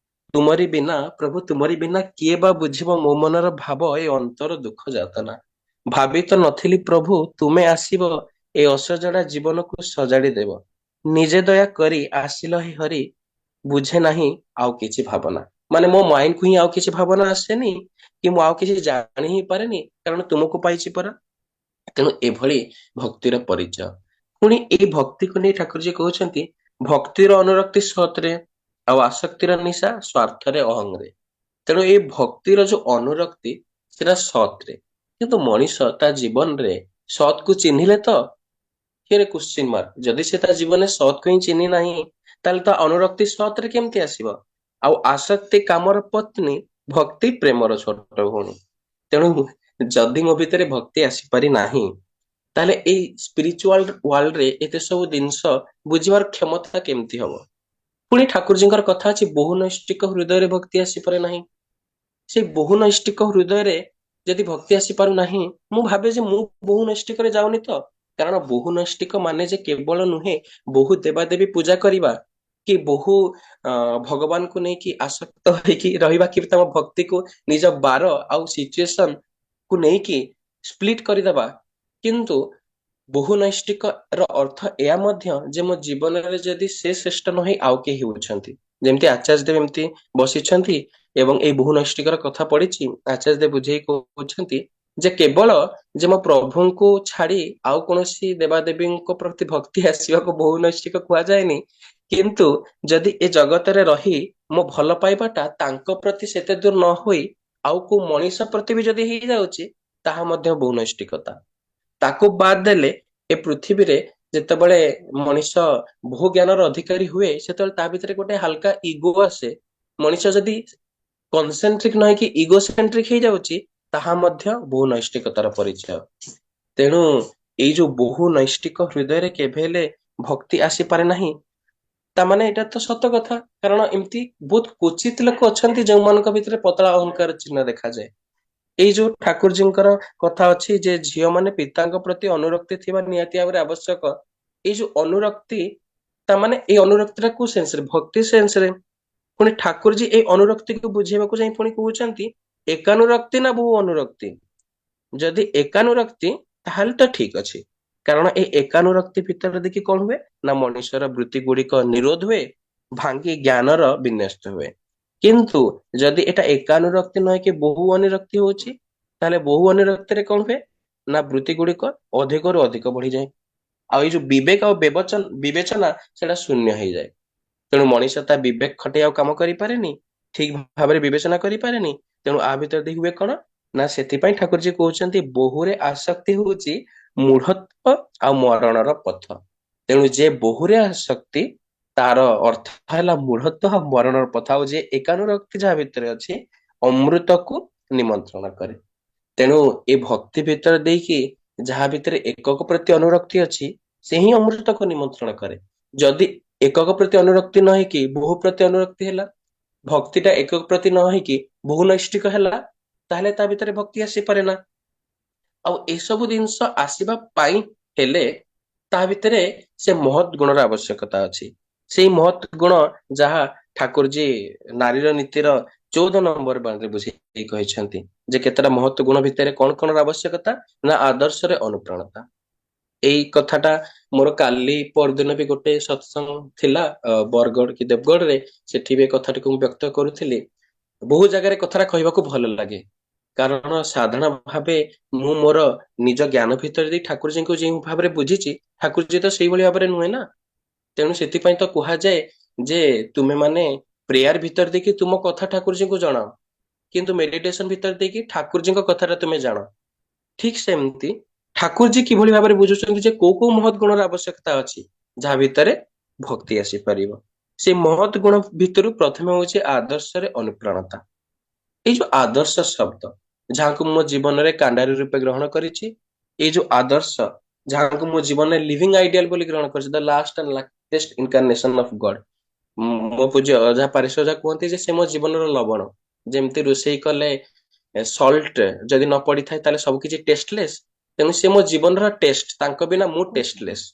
ତୁମରି ବିନା ପ୍ରଭୁ ତୁମରି ବିନା କିଏ ବା ବୁଝିବ ମୋ ମନର ଭାବ, ଏ ଅନ୍ତର ଦୁଃଖ ଯାତନା। ଭାବି ତ ନଥିଲି ପ୍ରଭୁ ତୁମେ ଆସିବ, ଏ ଅସଜଡା ଜୀବନକୁ ସଜାଡି ଦେବ। ନିଜେ ଦୟା କରି ଆସିଲ ହିଁ ହରି, ବୁଝେ ନାହିଁ ଆଉ କିଛି ଭାବନା। ମାନେ ମୋ ମାଇଣ୍ଡକୁ ହିଁ ଆଉ କିଛି ଭାବନା ଆସେନି, କି ମୁଁ ଆଉ କିଛି ଜାଣି ହିଁ ପାରେନି, କାରଣ ତୁମକୁ ପାଇଛି ପରା। ତେଣୁ ଏଭଳି ଭକ୍ତିର ପରିଚୟ। ପୁଣି ଏଇ ଭକ୍ତିକୁ ନେଇ ଠାକୁରଜୀ କହୁଛନ୍ତି, ଭକ୍ତିର ଅନୁରକ୍ତି ସତରେ, ଆଉ ଆସକ୍ତିର ନିଶା ସ୍ୱାର୍ଥରେ ଅହଂରେ। ତେଣୁ ଏଇ ଭକ୍ତିର ଯୋଉ ଅନୁରକ୍ତି, ସେଟା ସତରେ। କିନ୍ତୁ ମଣିଷ ତା ଜୀବନରେ ସତକୁ ଚିହ୍ନିଲେ ତ, here କ୍ୱେଶ୍ଚିନ୍ ମାର୍କ, ଯଦି ସେ ତା ଜୀବନରେ ସତକୁ ହିଁ ଚିହ୍ନି ନାହିଁ, ତାହେଲେ ତା ଅନୁରକ୍ତି ସତରେ କେମିତି ଆସିବ? ଆଉ ଆସକ୍ତି କାମର ପତ୍ନୀ, ଭକ୍ତି ପ୍ରେମର ଛୋଟ ଭଉଣୀ। ତେଣୁ ଯଦି ମୋ ଭିତରେ ଭକ୍ତି ଆସିପାରି ନାହିଁ, ତାହେଲେ ଏଇ ସ୍ପିରିଚୁଆଲ ୱାର୍ଲଡରେ ଏତେ ସବୁ ଜିନିଷ ବୁଝିବାର କ୍ଷମତା କେମିତି ହବ? ପୁଣି ଠାକୁରଜୀଙ୍କର କଥା ଅଛି, ବହୁ ନୈଷ୍ଠିକ ହୃଦୟରେ ଭକ୍ତି ଆସିପାରେ ନାହିଁ। ସେଇ ବହୁ ନୈଷ୍ଠିକ ହୃଦୟରେ ଯଦି ଭକ୍ତି ଆସିପାରୁନାହିଁ, ମୁଁ ଭାବେ ଯେ ମୁଁ ବହୁ ନୈଷ୍ଠିକରେ ଯାଉନି ତ। କାରଣ ବହୁ ନୈଷ୍ଠିକ ମାନେ ଯେ କେବଳ ନୁହେଁ ବହୁ ଦେବାଦେବୀ ପୂଜା କରିବା, କି ବହୁ ଭଗବାନଙ୍କୁ ନେଇକି ଆସକ୍ତ ହେଇକି ରହିବା, କି ତମ ଭକ୍ତିକୁ ନିଜ ବାର ଆଉ ସିଚୁଏସନ କୁ ନେଇକି ସ୍ପ୍ଲିଟ କରିଦବା। କିନ୍ତୁ ବହୁ ନୈଷ୍ଠିକ ର ଅର୍ଥ ଏହା ମଧ୍ୟ ଯେ ମୋ ଜୀବନରେ ଯଦି ସେ ଶ୍ରେଷ୍ଠ ନହେଇ ଆଉ କେହି ହେଉଛନ୍ତି, ଯେମିତି ଆଚାର୍ଯ୍ୟ ଦେବ ଏମିତି ବସିଛନ୍ତି ଏବଂ ଏଇ ବହୁ ନୈଷ୍ଠିକର କଥା ପଡିଛି, ଆଚାର୍ଯ୍ୟ ଦେବ ବୁଝେଇ କହୁଛନ୍ତି ଯେ କେବଳ ଯେ ମୋ ପ୍ରଭୁଙ୍କୁ ଛାଡି ଆଉ କୌଣସି ଦେବାଦେବୀଙ୍କ ପ୍ରତି ଭକ୍ତି ଆସିବାକୁ ବହୁ ନୈଷ୍ଠିକ କୁହାଯାଏନି, କିନ୍ତୁ ଯଦି ଏ ଜଗତରେ ରହି ମୋ ଭଲ ପାଇବାଟା ତାଙ୍କ ପ୍ରତି ସେତେ ଦୂର ନ ହୋଇ ଆଉ କୋଉ ମଣିଷ ପ୍ରତି ବି ଯଦି ହେଇଯାଉଛି, ତାହା ମଧ୍ୟ ବହୁ ନୈଷ୍ଠିକତା। ତାକୁ ବାଦ ଦେଲେ ଏ ପୃଥିବୀରେ ଯେତେବେଳେ ମଣିଷ ବହୁ ଜ୍ଞାନର ଅଧିକାରୀ ହୁଏ, ସେତେବେଳେ ତା ଭିତରେ ଗୋଟେ ହାଲକା ଇଗୋ ଆସେ। ମଣିଷ ଯଦି କନସେଣ୍ଟ୍ରିକ ନ ହେଇକି ଇଗୋସେଣ୍ଟ୍ରିକ ହେଇଯାଉଛି, ତାହା ମଧ୍ୟ ବହୁ ନୈଷ୍ଠିକତାର ପରିଚୟ। ତେଣୁ ଏଇ ଯୋଉ ବହୁ ନୈଷ୍ଠିକ ହୃଦୟରେ କେବେ ହେଲେ ଭକ୍ତି ଆସିପାରେ ନାହିଁ, ତାମାନେ ଏଇଟା ତ ସତ କଥା। କାରଣ ଏମିତି ବହୁତ କ୍ୱଚିତ ଲୋକ ଅଛନ୍ତି ଯୋଉମାନଙ୍କ ଭିତରେ ପତଳା ଅହଙ୍କାର ଚିହ୍ନ ଦେଖାଯାଏ। ଏଇ ଯୋଉ ଠାକୁରଜୀଙ୍କର କଥା ଅଛି ଯେ ଝିଅ ମାନେ ପିତାଙ୍କ ପ୍ରତି ଅନୁରକ୍ତି ଥିବା ନିହାତି ଭାବରେ ଆବଶ୍ୟକ। ଏଇ ଯୋଉ ଅନୁରକ୍ତି, ତାମାନେ ଏଇ ଅନୁରକ୍ତିଟା କୋଉ ସେନ୍ସରେ? ଭକ୍ତି ସେନ୍ସରେ। ପୁଣି ଠାକୁରଜୀ ଏଇ ଅନୁରକ୍ତିକୁ ବୁଝେଇବାକୁ ଯାଇ ପୁଣି କହୁଛନ୍ତି ଏକାନୁରକ୍ତି ନା ବହୁ ଅନୁରକ୍ତି। ଯଦି ଏକାନୁରକ୍ତି ତାହେଲେ ତ ଠିକ ଅଛି, କାରଣ ଏଇ ଏକାନୁରକ୍ତି ଭିତରେ ଦେଖି କଣ ହୁଏ ନା ମଣିଷର ବୃତ୍ତି ଗୁଡିକ ନିରୋଧ ହୁଏ, ଭାଙ୍ଗି ଜ୍ଞାନର ବିନ୍ୟସ୍ତ ହୁଏ। କିନ୍ତୁ ଯଦି ଏଟା ଏକାନୁରକ୍ତି ନୁହେଁ କି ବହୁ ଅନୁରକ୍ତି ହଉଛି, ତାହେଲେ ବହୁ ଅନୁରକ୍ତିରେ କଣ ହୁଏ ନା ବୃତ୍ତି ଗୁଡିକ ଅଧିକରୁ ଅଧିକ ବଢିଯାଏ, ଆଉ ଏଇ ଯୋଉ ବିବେକ ଆଉ ବିବେଚନା ସେଟା ଶୂନ୍ୟ ହେଇଯାଏ। ତେଣୁ ମଣିଷ ତା ବିବେକ ଖଟେଇ ଆଉ କାମ କରିପାରେନି, ଠିକ ଭାବରେ ବିବେଚନା କରିପାରେନି। ତେଣୁ ଆ ଭିତରେ ଦେଇ ହୁଏ କଣ ନା ସେଥିପାଇଁ ଠାକୁରଜୀ କହୁଛନ୍ତି ବହୁରେ ଆସକ୍ତି ହଉଛି ମୂଢତ୍ୱ ଆଉ ମରଣର ପଥ। ତେଣୁ ଯେ ବହୁରେ ଆସକ୍ତି, ତାର ଅର୍ଥ ହେଲା ମୂଢତ୍ୱ ଆଉ ମରଣର ପଥ। ଆଉ ଯେ ଏକାନୁରକ୍ତି ଯାହା ଭିତରେ ଅଛି, ଅମୃତକୁ ନିମନ୍ତ୍ରଣ କରେ। ତେଣୁ ଏ ଭକ୍ତି ଭିତରେ ଦେଇକି ଯାହା ଭିତରେ ଏକକ ପ୍ରତି ଅନୁରକ୍ତି ଅଛି, ସେ ହିଁ ଅମୃତକୁ ନିମନ୍ତ୍ରଣ କରେ। ଯଦି ଏକକ ପ୍ରତି ଅନୁରକ୍ତି ନ ହେଇକି ବହୁ ପ୍ରତି ଅନୁରକ୍ତି ହେଲା, ଭକ୍ତିଟା ଏକକ ପ୍ରତି ନ ହେଇକି ବହୁ ନୈଷ୍ଠିକ ହେଲା, ତାହେଲେ ତା ଭିତରେ ଭକ୍ତି ଆସିପାରେ ନା। ଆଉ ଏସବୁ ଜିନିଷ ଆସିବା ପାଇଁ ହେଲେ ତା ଭିତରେ ସେ ମହତ୍ ଗୁଣର ଆବଶ୍ୟକତା ଅଛି। ସେଇ ମହତ୍ ଗୁଣ ଯାହା ଠାକୁରଜୀ ନାରୀର ନୀତିର 14 ନମ୍ବର ବାଣୀରେ ବୁଝେଇ କହିଛନ୍ତି ଯେ କେତେଟା ମହତ୍ ଗୁଣ ଭିତରେ କଣ କଣ ଆବଶ୍ୟକତା ନା ଆଦର୍ଶରେ ଅନୁପ୍ରାଣତା। ଏଇ କଥାଟା ମୋର କାଲି ପରଦିନ ବି ଗୋଟେ ସତ୍ସଙ୍ଗ ଥିଲା ବରଗଡ କି ଦେବଗଡରେ, ସେଠି ବି ଏ କଥାଟିକୁ ମୁଁ ବ୍ୟକ୍ତ କରୁଥିଲି। ବହୁ ଜାଗାରେ କଥାଟା କହିବାକୁ ଭଲ ଲାଗେ, କାରଣ ସାଧାରଣ ଭାବେ ମୁଁ ମୋର ନିଜ ଜ୍ଞାନ ଭିତରେ ଦେଇ ଠାକୁରଜୀଙ୍କୁ ଯେଉଁ ଭାବରେ ବୁଝିଛି, ଠାକୁରଜୀ ତ ସେଇଭଳି ଭାବରେ ନୁହେଁ ନା। ତେଣୁ ସେଥିପାଇଁ ତ କୁହାଯାଏ ଯେ ତୁମେ ମାନେ ପ୍ରେୟାର ଭିତରେ ଦେଇକି ତୁମ କଥା ଠାକୁରଜୀଙ୍କୁ ଜଣାଅ, କିନ୍ତୁ ମେଡିଟେସନ ଭିତରେ ଦେଇକି ଠାକୁରଜୀଙ୍କ କଥାଟା ତୁମେ ଜାଣ। ଠିକ ସେମିତି ଠାକୁରଜୀ କିଭଳି ଭାବରେ ବୁଝୁଛନ୍ତି ଯେ କୋଉ କୋଉ ମହତ୍ ଗୁଣର ଆବଶ୍ୟକତା ଅଛି ଯାହା ଭିତରେ ଭକ୍ତି ଆସିପାରିବ। ସେ ମହତ୍ ଗୁଣ ଭିତରୁ ପ୍ରଥମେ ହଉଛି ଆଦର୍ଶରେ ଅନୁପ୍ରାଣତା। ଏଇ ଯୋଉ ଆଦର୍ଶ ଶବ୍ଦ, ଯାହାକୁ ମୋ ଜୀବନରେ କାଣ୍ଡାରୀ ରୂପେ ଗ୍ରହଣ କରିଛି, ଏଇ ଯୋଉ ଆଦର୍ଶ ଯାହାକୁ ମୋ ଜୀବନରେ ଲିଭିଂ ଆଇଡିଆଲ ବୋଲି ଗ୍ରହଣ କରିଛି, the last and latest incarnation of God. ମୋ ପୂଜ୍ୟ ଅଜା ପାରିଶ୍ୱଜା କୁହନ୍ତି ଯେ ସେ ମୋ ଜୀବନର ଲବଣ। ଯେମିତି ରୋଷେଇ କଲେ ସଲ୍ଟ ଯଦି ନ ପଡିଥାଏ ତାହେଲେ ସବୁ କିଛି ଟେଷ୍ଟଲେସ୍, ତେଣୁ ସେ ମୋ ଜୀବନର ଟେଷ୍ଟ, ତାଙ୍କ ବିନା ମୁଁ ଟେଷ୍ଟଲେସ୍।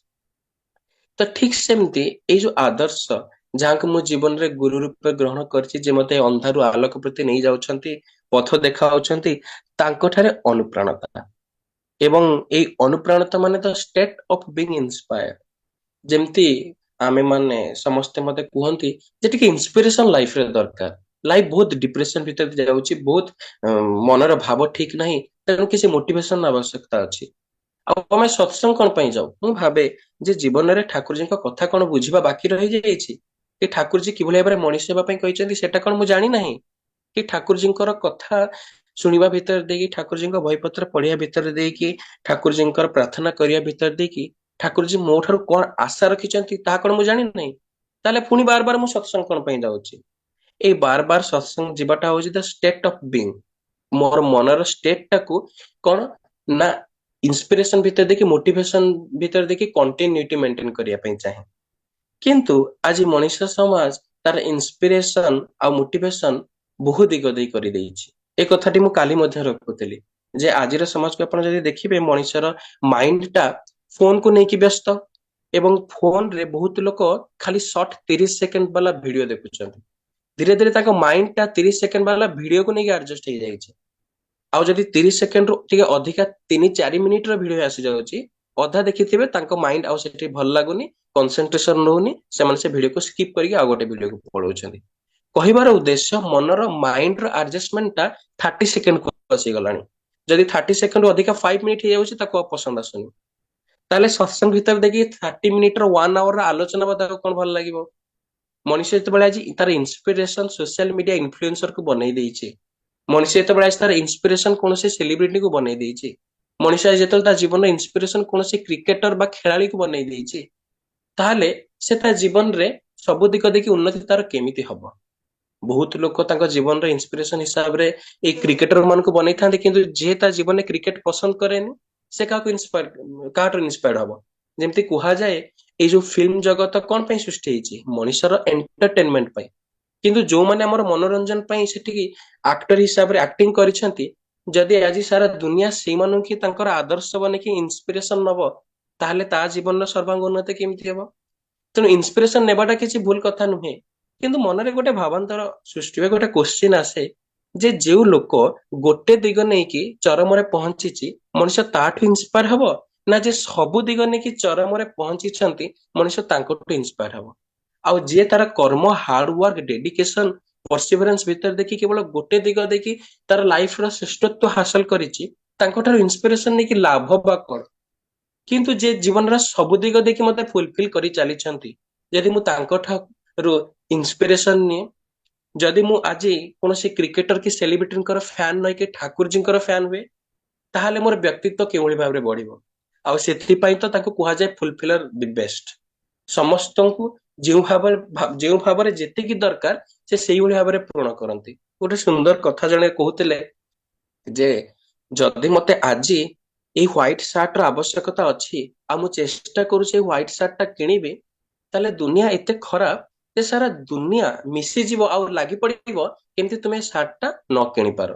ତ ଠିକ ସେମିତି ଏଇ ଯୋଉ ଆଦର୍ଶ ଯାହାକୁ ମୁଁ ଜୀବନରେ ଗୁରୁ ରୂପେ ଗ୍ରହଣ କରିଛି, ଯେ ମତେ ଅନ୍ଧାରୁ ଆଲୋକ ପ୍ରତି ନେଇ ଯାଉଛନ୍ତି, ପଥ ଦେଖାଉଛନ୍ତି, ତାଙ୍କଠାରେ ଅନୁପ୍ରାଣତା। ଏବଂ ଏଇ ଅନୁପ୍ରାଣତା ମାନେ ଦ ଷ୍ଟେଟ ଅଫ ବିଙ୍ଗ ଇନ୍ସପାୟାର। ଯେମିତି ଆମେ ମାନେ ସମସ୍ତେ ମତେ କୁହନ୍ତି ଯେ ଟିକେ ଇନ୍ସପିରେସନ ଲାଇଫରେ ଦରକାର, ଲାଇଫ ବହୁତ ଡିପ୍ରେସନ ଭିତରେ ଯାଉଛି, ବହୁତ ମନର ଭାବ ଠିକ ନାହିଁ, ତେଣୁ କିଛି ମୋଟିଭେସନ ଆବଶ୍ୟକତା ଅଛି। ଆଉ ଆମେ ସତ୍ସଙ୍ଗ କଣ ପାଇଁ ଯାଉ? ମୁଁ ଭାବେ ଯେ ଜୀବନରେ ଠାକୁରଜୀଙ୍କ କଥା କଣ ବୁଝିବା ବାକି ରହିଯାଇଛି, କି ଠାକୁରଜୀ କିଭଳି ଭାବରେ ମଣିଷ ହେବା ପାଇଁ କହିଛନ୍ତି ସେଟା କଣ ମୁଁ ଜାଣି ନାହିଁ, କି ଠାକୁରଜୀଙ୍କର କଥା ଶୁଣିବା ଭିତରେ ଦେଇକି, ଠାକୁରଜୀଙ୍କ ବହିପତ୍ର ପଢିବା ଭିତରେ ଦେଇକି, ଠାକୁରଜୀଙ୍କର ପ୍ରାର୍ଥନା କରିବା ଭିତରେ ଦେଇକି ଠାକୁରଜୀ ମୋ ଠାରୁ କଣ ଆଶା ରଖିଛନ୍ତି ତାହା କଣ ମୁଁ ଜାଣି ନାହିଁ? ତାହେଲେ ପୁଣି ବାର ବାର ମୁଁ ସତ୍ସଙ୍ଗ କଣ ପାଇଁ ଯାଉଛି? ଏଇ ବାର ବାର ସତ୍ସଙ୍ଗ ଯିବାଟା ହଉଛି ଦ ଷ୍ଟେଟ ଅଫ ବିଙ୍ଗ। ମୋର ମନର ଷ୍ଟେଟ ଟାକୁ କଣ ନା ଇନ୍ସପିରେସନ ଭିତରେ ଦେଖି, ମୋଟିଭେସନ ଭିତରେ ଦେଖି କଣ୍ଟିନ୍ୟୁଟି ମେଣ୍ଟେନ କରିବା ପାଇଁ ଚାହେଁ। କିନ୍ତୁ ଆଜି ମଣିଷ ସମାଜ ତାର ଇନ୍ସପିରେସନ ଆଉ ମୋଟିଭେସନ ବହୁ ଦିଗ ଦେଇ କରିଦେଇଛି। ଏ କଥାଟି ମୁଁ କାଲି ମଧ୍ୟ ରଖୁଥିଲି ଯେ ଆଜିର ସମାଜକୁ ଆପଣ ଯଦି ଦେଖିବେ, ମଣିଷର ମାଇଣ୍ଡ ଟା ଫୋନକୁ ନେଇକି ବ୍ୟସ୍ତ। ଏବଂ ଫୋନରେ ବହୁତ ଲୋକ ଖାଲି ସର୍ଟ 30 ସେକେଣ୍ଡ ବାଲା ଭିଡିଓ ଦେଖୁଛନ୍ତି। ଧୀରେ ଧୀରେ ତାଙ୍କ ମାଇଣ୍ଡ ଟା 30 ସେକେଣ୍ଡ ବାଲା ଭିଡିଓକୁ ନେଇକି ଆଡଜଷ୍ଟ ହେଇଯାଇଛି। ଆଉ ଯଦି 30 ସେକେଣ୍ଡରୁ ଟିକେ ଅଧିକା 3-4 ମିନିଟର ଭିଡିଓ ଆସିଯାଉଛି, ଅଧା ଦେଖିଥିବେ ତାଙ୍କ ମାଇଣ୍ଡ ଆଉ ସେଠି ଭଲ ଲାଗୁନି, କନସେନ୍ଟ୍ରେସନ ରହୁନି, ସେମାନେ ସେ ଭିଡିଓକୁ ସ୍କିପ୍ କରିକି ଆଉ ଗୋଟେ ଭିଡିଓକୁ ପଳଉଛନ୍ତି। କହିବାର ଉଦ୍ଦେଶ୍ୟ, ମନର ମାଇଣ୍ଡର ଆଡଜଷ୍ଟମେଣ୍ଟ ଟା 30 ସେକେଣ୍ଡ ଆସିଗଲାଣି। ଯଦି 30 ସେକେଣ୍ଡରୁ ଅଧିକା 5 ମିନିଟ ହେଇଯାଉଛି, ତାକୁ ଆଉ ପସନ୍ଦ ଆସୁନି। ତାହେଲେ ସତ୍ସଙ୍ଗ ଭିତରେ ଦେଖି 30 ମିନିଟର 1 ଆୱାରର ଆଲୋଚନା ବା ତାକୁ କଣ ଭଲ ଲାଗିବ? ମଣିଷ ଯେତେବେଳେ ଆଜି ତାର ଇନ୍ସପିରେସନ ସୋସିଆଲ ମିଡିଆ ଇନଫ୍ଲୁଏନ୍ସରକୁ ବନେଇ ଦେଇଛି, ମଣିଷ ଯେତେବେଳେ ଆଜି ତାର ଇନ୍ସପିରେସନ କୌଣସି ସେଲିବ୍ରିଟିକୁ ବନେଇ ଦେଇଛି, ମଣିଷ ଆଜି ଯେତେବେଳେ ତା ଜୀବନର ଇନ୍ସପିରେସନ କୌଣସି କ୍ରିକେଟର ବା ଖେଳାଳିକୁ ବନେଇ ଦେଇଛି, ତାହେଲେ ସେ ତା ଜୀବନରେ ସବୁ ଦିଗ ଦେଖି ଉନ୍ନତି ତାର କେମିତି ହବ? ବହୁତ ଲୋକ ତାଙ୍କ ଜୀବନର ଇନ୍ସପିରେସନ ହିସାବରେ ଏଇ କ୍ରିକେଟର ମାନଙ୍କୁ ବନେଇଥାନ୍ତି, କିନ୍ତୁ ଯିଏ ତା ଜୀବନରେ କ୍ରିକେଟ ପସନ୍ଦ କରେନି, ସେ କାହାଠୁ ଇନ୍ସପାୟାର୍ଡ ହବ? ଯେମିତି କୁହାଯାଏ, ଏଇ ଯୋଉ ଫିଲ୍ମ ଜଗତ କଣ ପାଇଁ ସୃଷ୍ଟି ହେଇଛି? ମଣିଷର ଏଣ୍ଟରଟେନମେଣ୍ଟ ପାଇଁ। କିନ୍ତୁ ଯୋଉମାନେ ଆମର ମନୋରଞ୍ଜନ ପାଇଁ ସେଠିକି ଆକ୍ଟର ହିସାବରେ ଆକ୍ଟିଂ କରିଛନ୍ତି, ଯଦି ଆଜି ସାରା ଦୁନିଆ ସେଇମାନଙ୍କୁ ହିଁ ତାଙ୍କର ଆଦର୍ଶ ବନେଇକି ଇନ୍ସପିରେସନ ନବ, ତାହେଲେ ତା ଜୀବନର ସର୍ବାଙ୍ଗ ଉନ୍ନତି କେମିତି ହବ? ତେଣୁ ଇନ୍ସପିରେସନ ନେବାଟା କିଛି ଭୁଲ କଥା ନୁହେଁ, କିନ୍ତୁ ମନରେ ଗୋଟେ ଭାବାନ୍ତର ସୃଷ୍ଟି ହୁଏ, ଗୋଟେ କୋଶ୍ଚିନ୍ ଆସେ ଯେ ଯୋଉ ଲୋକ ଗୋଟେ ଦିଗ ନେଇକି ଚରମରେ ପହଞ୍ଚିଛି, ମଣିଷ ତାଠୁ ଇନ୍ସପାୟାର ହବ, ନା ଯେ ସବୁ ଦିଗ ନେଇକି ଚରମରେ ପହଞ୍ଚିଛନ୍ତି, ମଣିଷ ତାଙ୍କଠୁ ଇନ୍ସପାୟାର ହବ? ଆଉ ଯିଏ ତାର କର୍ମ, ହାର୍ଡ ୱାର୍କ, ଡେଡିକେସନ, ପରସିଭରେନ୍ସ ଭିତରେ ଦେଖି କେବଳ ଗୋଟେ ଦିଗ ଦେଖି ତାର ଲାଇଫର ଶ୍ରେଷ୍ଠତ୍ୱ ହାସଲ କରିଛି, ତାଙ୍କଠାରୁ ଇନ୍ସପିରେସନ ନେଇକି ଲାଭ ବା କଣ? କିନ୍ତୁ ଯେ ଜୀବନର ସବୁ ଦିଗ ଦେଖି ମତେ ଫୁଲଫିଲ କରି ଚାଲିଛନ୍ତି, ଯଦି ମୁଁ ତାଙ୍କ ଠାରୁ ଇନ୍ସପିରେସନ ନିଏ, ଯଦି ମୁଁ ଆଜି କୌଣସି କ୍ରିକେଟର କି ସେଲିବ୍ରିଟିଙ୍କର ଫ୍ୟାନ ନହେଇକି ଠାକୁରଜୀଙ୍କର ଫ୍ୟାନ ହୁଏ, ତାହେଲେ ମୋର ବ୍ୟକ୍ତିତ୍ୱ କେଉଁଭଳି ଭାବରେ ବଢିବ? ଆଉ ସେଥିପାଇଁ ତ ତାଙ୍କୁ କୁହାଯାଏ ଫୁଲଫିଲର ଦି ବେଷ୍ଟ। ସମସ୍ତଙ୍କୁ ଯେଉଁ ଭାବରେ ଯେତିକି ଦରକାର, ସେ ସେଇଭଳି ଭାବରେ ପୂରଣ କରନ୍ତି। ଗୋଟେ ସୁନ୍ଦର କଥା ଜଣେ କହୁଥିଲେ ଯେ, ଯଦି ମତେ ଆଜି ଏଇ ହ୍ୱାଇଟ ସାର୍ଟର ଆବଶ୍ୟକତା ଅଛି, ଆଉ ମୁଁ ଚେଷ୍ଟା କରୁଛି ଏଇ ହ୍ୱାଇଟ ସାର୍ଟଟା କିଣିବି, ତାହେଲେ ଦୁନିଆ ଏତେ ଖରାପ ଯେ ସାରା ଦୁନିଆ ମିଶିଯିବ ଆଉ ଲାଗି ପଡିବ କେମିତି ତୁମେ ସାର୍ଟଟା ନ କିଣିପାର।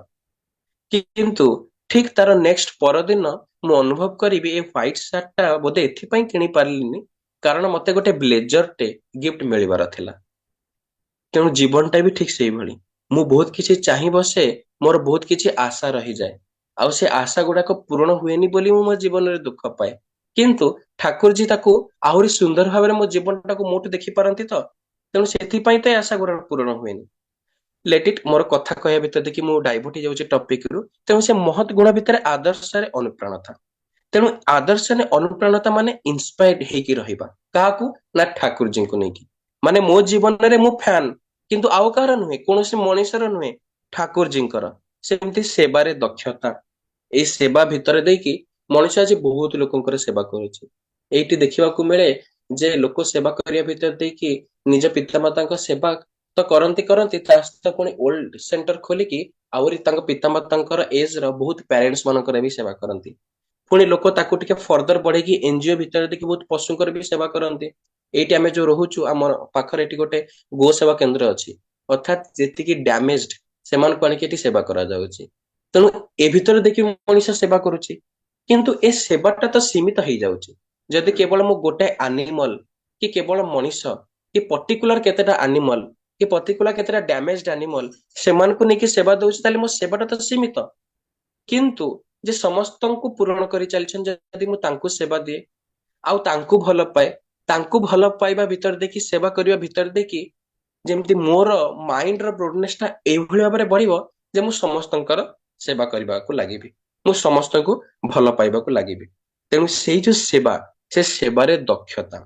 କିନ୍ତୁ ଠିକ ତାର ନେକ୍ସଟ ପରଦିନ ମୁଁ ଅନୁଭବ କରିବି, ଏ ହ୍ୱାଇଟ ସାର୍ଟଟା ବୋଧେ ଏଥିପାଇଁ କିଣି ପାରିଲିନି, କାରଣ ମତେ ଗୋଟେ ବ୍ଲେଜରଟେ ଗିଫ୍ଟ ମିଳିବାର ଥିଲା। ତେଣୁ ଜୀବନଟା ବି ଠିକ ସେଇଭଳି। ମୁଁ ବହୁତ କିଛି ଚାହିଁ ବସେ, ମୋର ବହୁତ କିଛି ଆଶା ରହିଯାଏ, ଆଉ ସେ ଆଶା ଗୁଡାକ ପୂରଣ ହୁଏନି ବୋଲି ମୁଁ ମୋ ଜୀବନରେ ଦୁଃଖ ପାଏ। କିନ୍ତୁ ଠାକୁରଜୀ ତାକୁ ଆହୁରି ସୁନ୍ଦର ଭାବରେ ମୋ ଜୀବନଟାକୁ ମୋଠୁ ଦେଖିପାରନ୍ତି ତ, ତେଣୁ ସେଥିପାଇଁ ତ ଏ ଆଶା ଗୁଡାକ ପୂରଣ ହୁଏନି। ଲେଟ୍ ଇଟ୍, ମୋର କଥା କହିବା ଭିତରେ ଦେଖି ମୁଁ ଡାଇଭର୍ଟ ହେଇଯାଉଛି ଟପିକରୁ। ତେଣୁ ସେ ମହତ ଗୁଣ ଭିତରେ ଆଦର୍ଶରେ ଅନୁପ୍ରାଣତା। ତେଣୁ ଆଦର୍ଶରେ ଅନୁପ୍ରାଣତା ମାନେ ଇନ୍ସପାୟାର୍ଡ ହେଇକି ରହିବା। କାହାକୁ? ନା ଠାକୁରଜୀଙ୍କୁ ନେଇକି। ମାନେ ମୋ ଜୀବନରେ ମୁଁ ଫ୍ୟାନ, କିନ୍ତୁ ଆଉ କାହାର ନୁହେଁ, କୌଣସି ମଣିଷର ନୁହେଁ, ଠାକୁରଜୀଙ୍କର। ସେମିତି ସେବାରେ ଦକ୍ଷତା, ଏଇ ସେବା ଭିତରେ ଦେଇକି ମଣିଷ ଆଜି ବହୁତ ଲୋକଙ୍କର ସେବା କରୁଛି। ଏଇଠି ଦେଖିବାକୁ ମିଳେ ଯେ ଲୋକ ସେବା କରିବା ଭିତରେ ଦେଇକି ନିଜ ପିତାମାତାଙ୍କ ସେବା ତ କରନ୍ତି କରନ୍ତି, ତା ସହିତ ପୁଣି ଓଲ୍ଡ ସେଣ୍ଟର ଖୋଲିକି ଆହୁରି ତାଙ୍କ ପିତାମାତାଙ୍କର ଏଜ ର ବହୁତ ପ୍ୟାରେଣ୍ଟସ ମାନଙ୍କର ବି ସେବା କରନ୍ତି। ପୁଣି ଲୋକ ତାକୁ ଟିକେ ଫର୍ଦର ବଢେଇକି ଏନଜିଓ ଭିତରେ ଦେଖି ବହୁତ ପଶୁଙ୍କର ବି ସେବା କରନ୍ତି। ଏଇଠି ଆମେ ଯୋଉ ରହୁଛୁ, ଆମର ପାଖରେ ଏଠି ଗୋଟେ ଗୋ ସେବା କେନ୍ଦ୍ର ଅଛି। ଅର୍ଥାତ ଯେତିକି ଡ୍ୟାମେଜଡ, ସେମାନଙ୍କୁ ଆଣିକି ଏଠି ସେବା କରାଯାଉଛି। ତେଣୁ ଏ ଭିତରେ ଦେଖି ମଣିଷ ସେବା କରୁଛି, କିନ୍ତୁ ଏ ସେବାଟା ତ ସୀମିତ ହେଇଯାଉଛି। ଯଦି କେବଳ ମୁଁ ଗୋଟେ ଆନିମଲ, କି କେବଳ ମଣିଷ, କି ପର୍ଟିକୁଲାର କେତେଟା ଆନିମଲ, କି ପର୍ଟିକୁଲାର କେତେଟା ଡ୍ୟାମେଜଡ ଆନିମଲ, ସେମାନଙ୍କୁ ନେଇକି ସେବା ଦଉଛି, ତାହେଲେ ମୋ ସେବାଟା ତ ସୀମିତ। କିନ୍ତୁ ଯେ ସମସ୍ତଙ୍କୁ ପୂରଣ କରି ଚାଲିଛନ୍ତି, ଯଦି ମୁଁ ତାଙ୍କୁ ସେବା ଦିଏ ଆଉ ତାଙ୍କୁ ଭଲ ପାଏ, ତାଙ୍କୁ ଭଲ ପାଇବା ଭିତରେ ଦେଖି, ସେବା କରିବା ଭିତରେ ଦେଖି, ଯେମିତି ମୋର ମାଇଣ୍ଡର ବ୍ରୋଡନେସ ଟା ଏଇଭଳି ଭାବରେ ବଢିବ ଯେ ମୁଁ ସମସ୍ତଙ୍କର ସେବା କରିବାକୁ ଲାଗିବି, ମୁଁ ସମସ୍ତଙ୍କୁ ଭଲ ପାଇବାକୁ ଲାଗିବି। ତେଣୁ ସେଇ ଯୋଉ ସେବା, ସେ ସେବାରେ ଦକ୍ଷତା।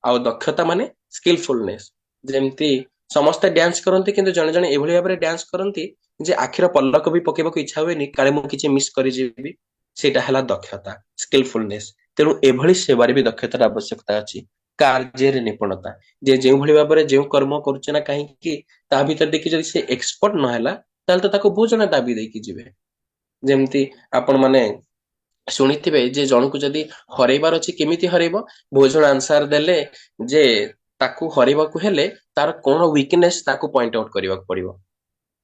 ଆଉ ଦକ୍ଷତା ମାନେ ସ୍କିଲଫୁଲନେସ। ଯେମିତି ସମସ୍ତେ ଡ୍ୟାନ୍ସ କରନ୍ତି, କିନ୍ତୁ ଜଣେ ଜଣେ ଏଭଳି ଭାବରେ ଡ୍ୟାନ୍ସ କରନ୍ତି ଯେ ଆଖିର ପଲକ ବି ପକେଇବାକୁ ଇଚ୍ଛା ହୁଏନି, କାଳେ ମୁଁ କିଛି ମିସ୍ କରିଯିବି। ସେଇଟା ହେଲା ଦକ୍ଷତା, ସ୍କିଲଫୁଲନେସ। ତେଣୁ ଏଭଳି ସେବାରେ ବି ଦକ୍ଷତାର ଆବଶ୍ୟକତା ଅଛି। କାର୍ଯ୍ୟରେ ନିପୁଣତା, ଯେ ଯେଉଁଭଳି ଭାବରେ ଯେଉଁ କର୍ମ କରୁছে ନା କାହିଁକି, ତା ଭିତରେ ଦେଖି ଯଦି ସେ ଏକ୍ସପର୍ଟ ନହେଲା, ତାହେଲେ ତ ତାକୁ ବହୁତ ଜଣ ଦାବି ଦେଇକି ଯିବେ। ଯେମିତି ଆପଣ ମାନେ ଶୁଣିଥିବେ ଯେ ଜଣକୁ ଯଦି ହରେଇବାର ଅଛି, କେମିତି ହରେଇବ? ବହୁତ ଜଣ ଆନ୍ସାର ଦେଲେ ଯେ ତାକୁ ହରେଇବାକୁ ହେଲେ ତାର କଣ ୱିକନେସ ତାକୁ ପଏଣ୍ଟ ଆଉଟ କରିବାକୁ ପଡିବ।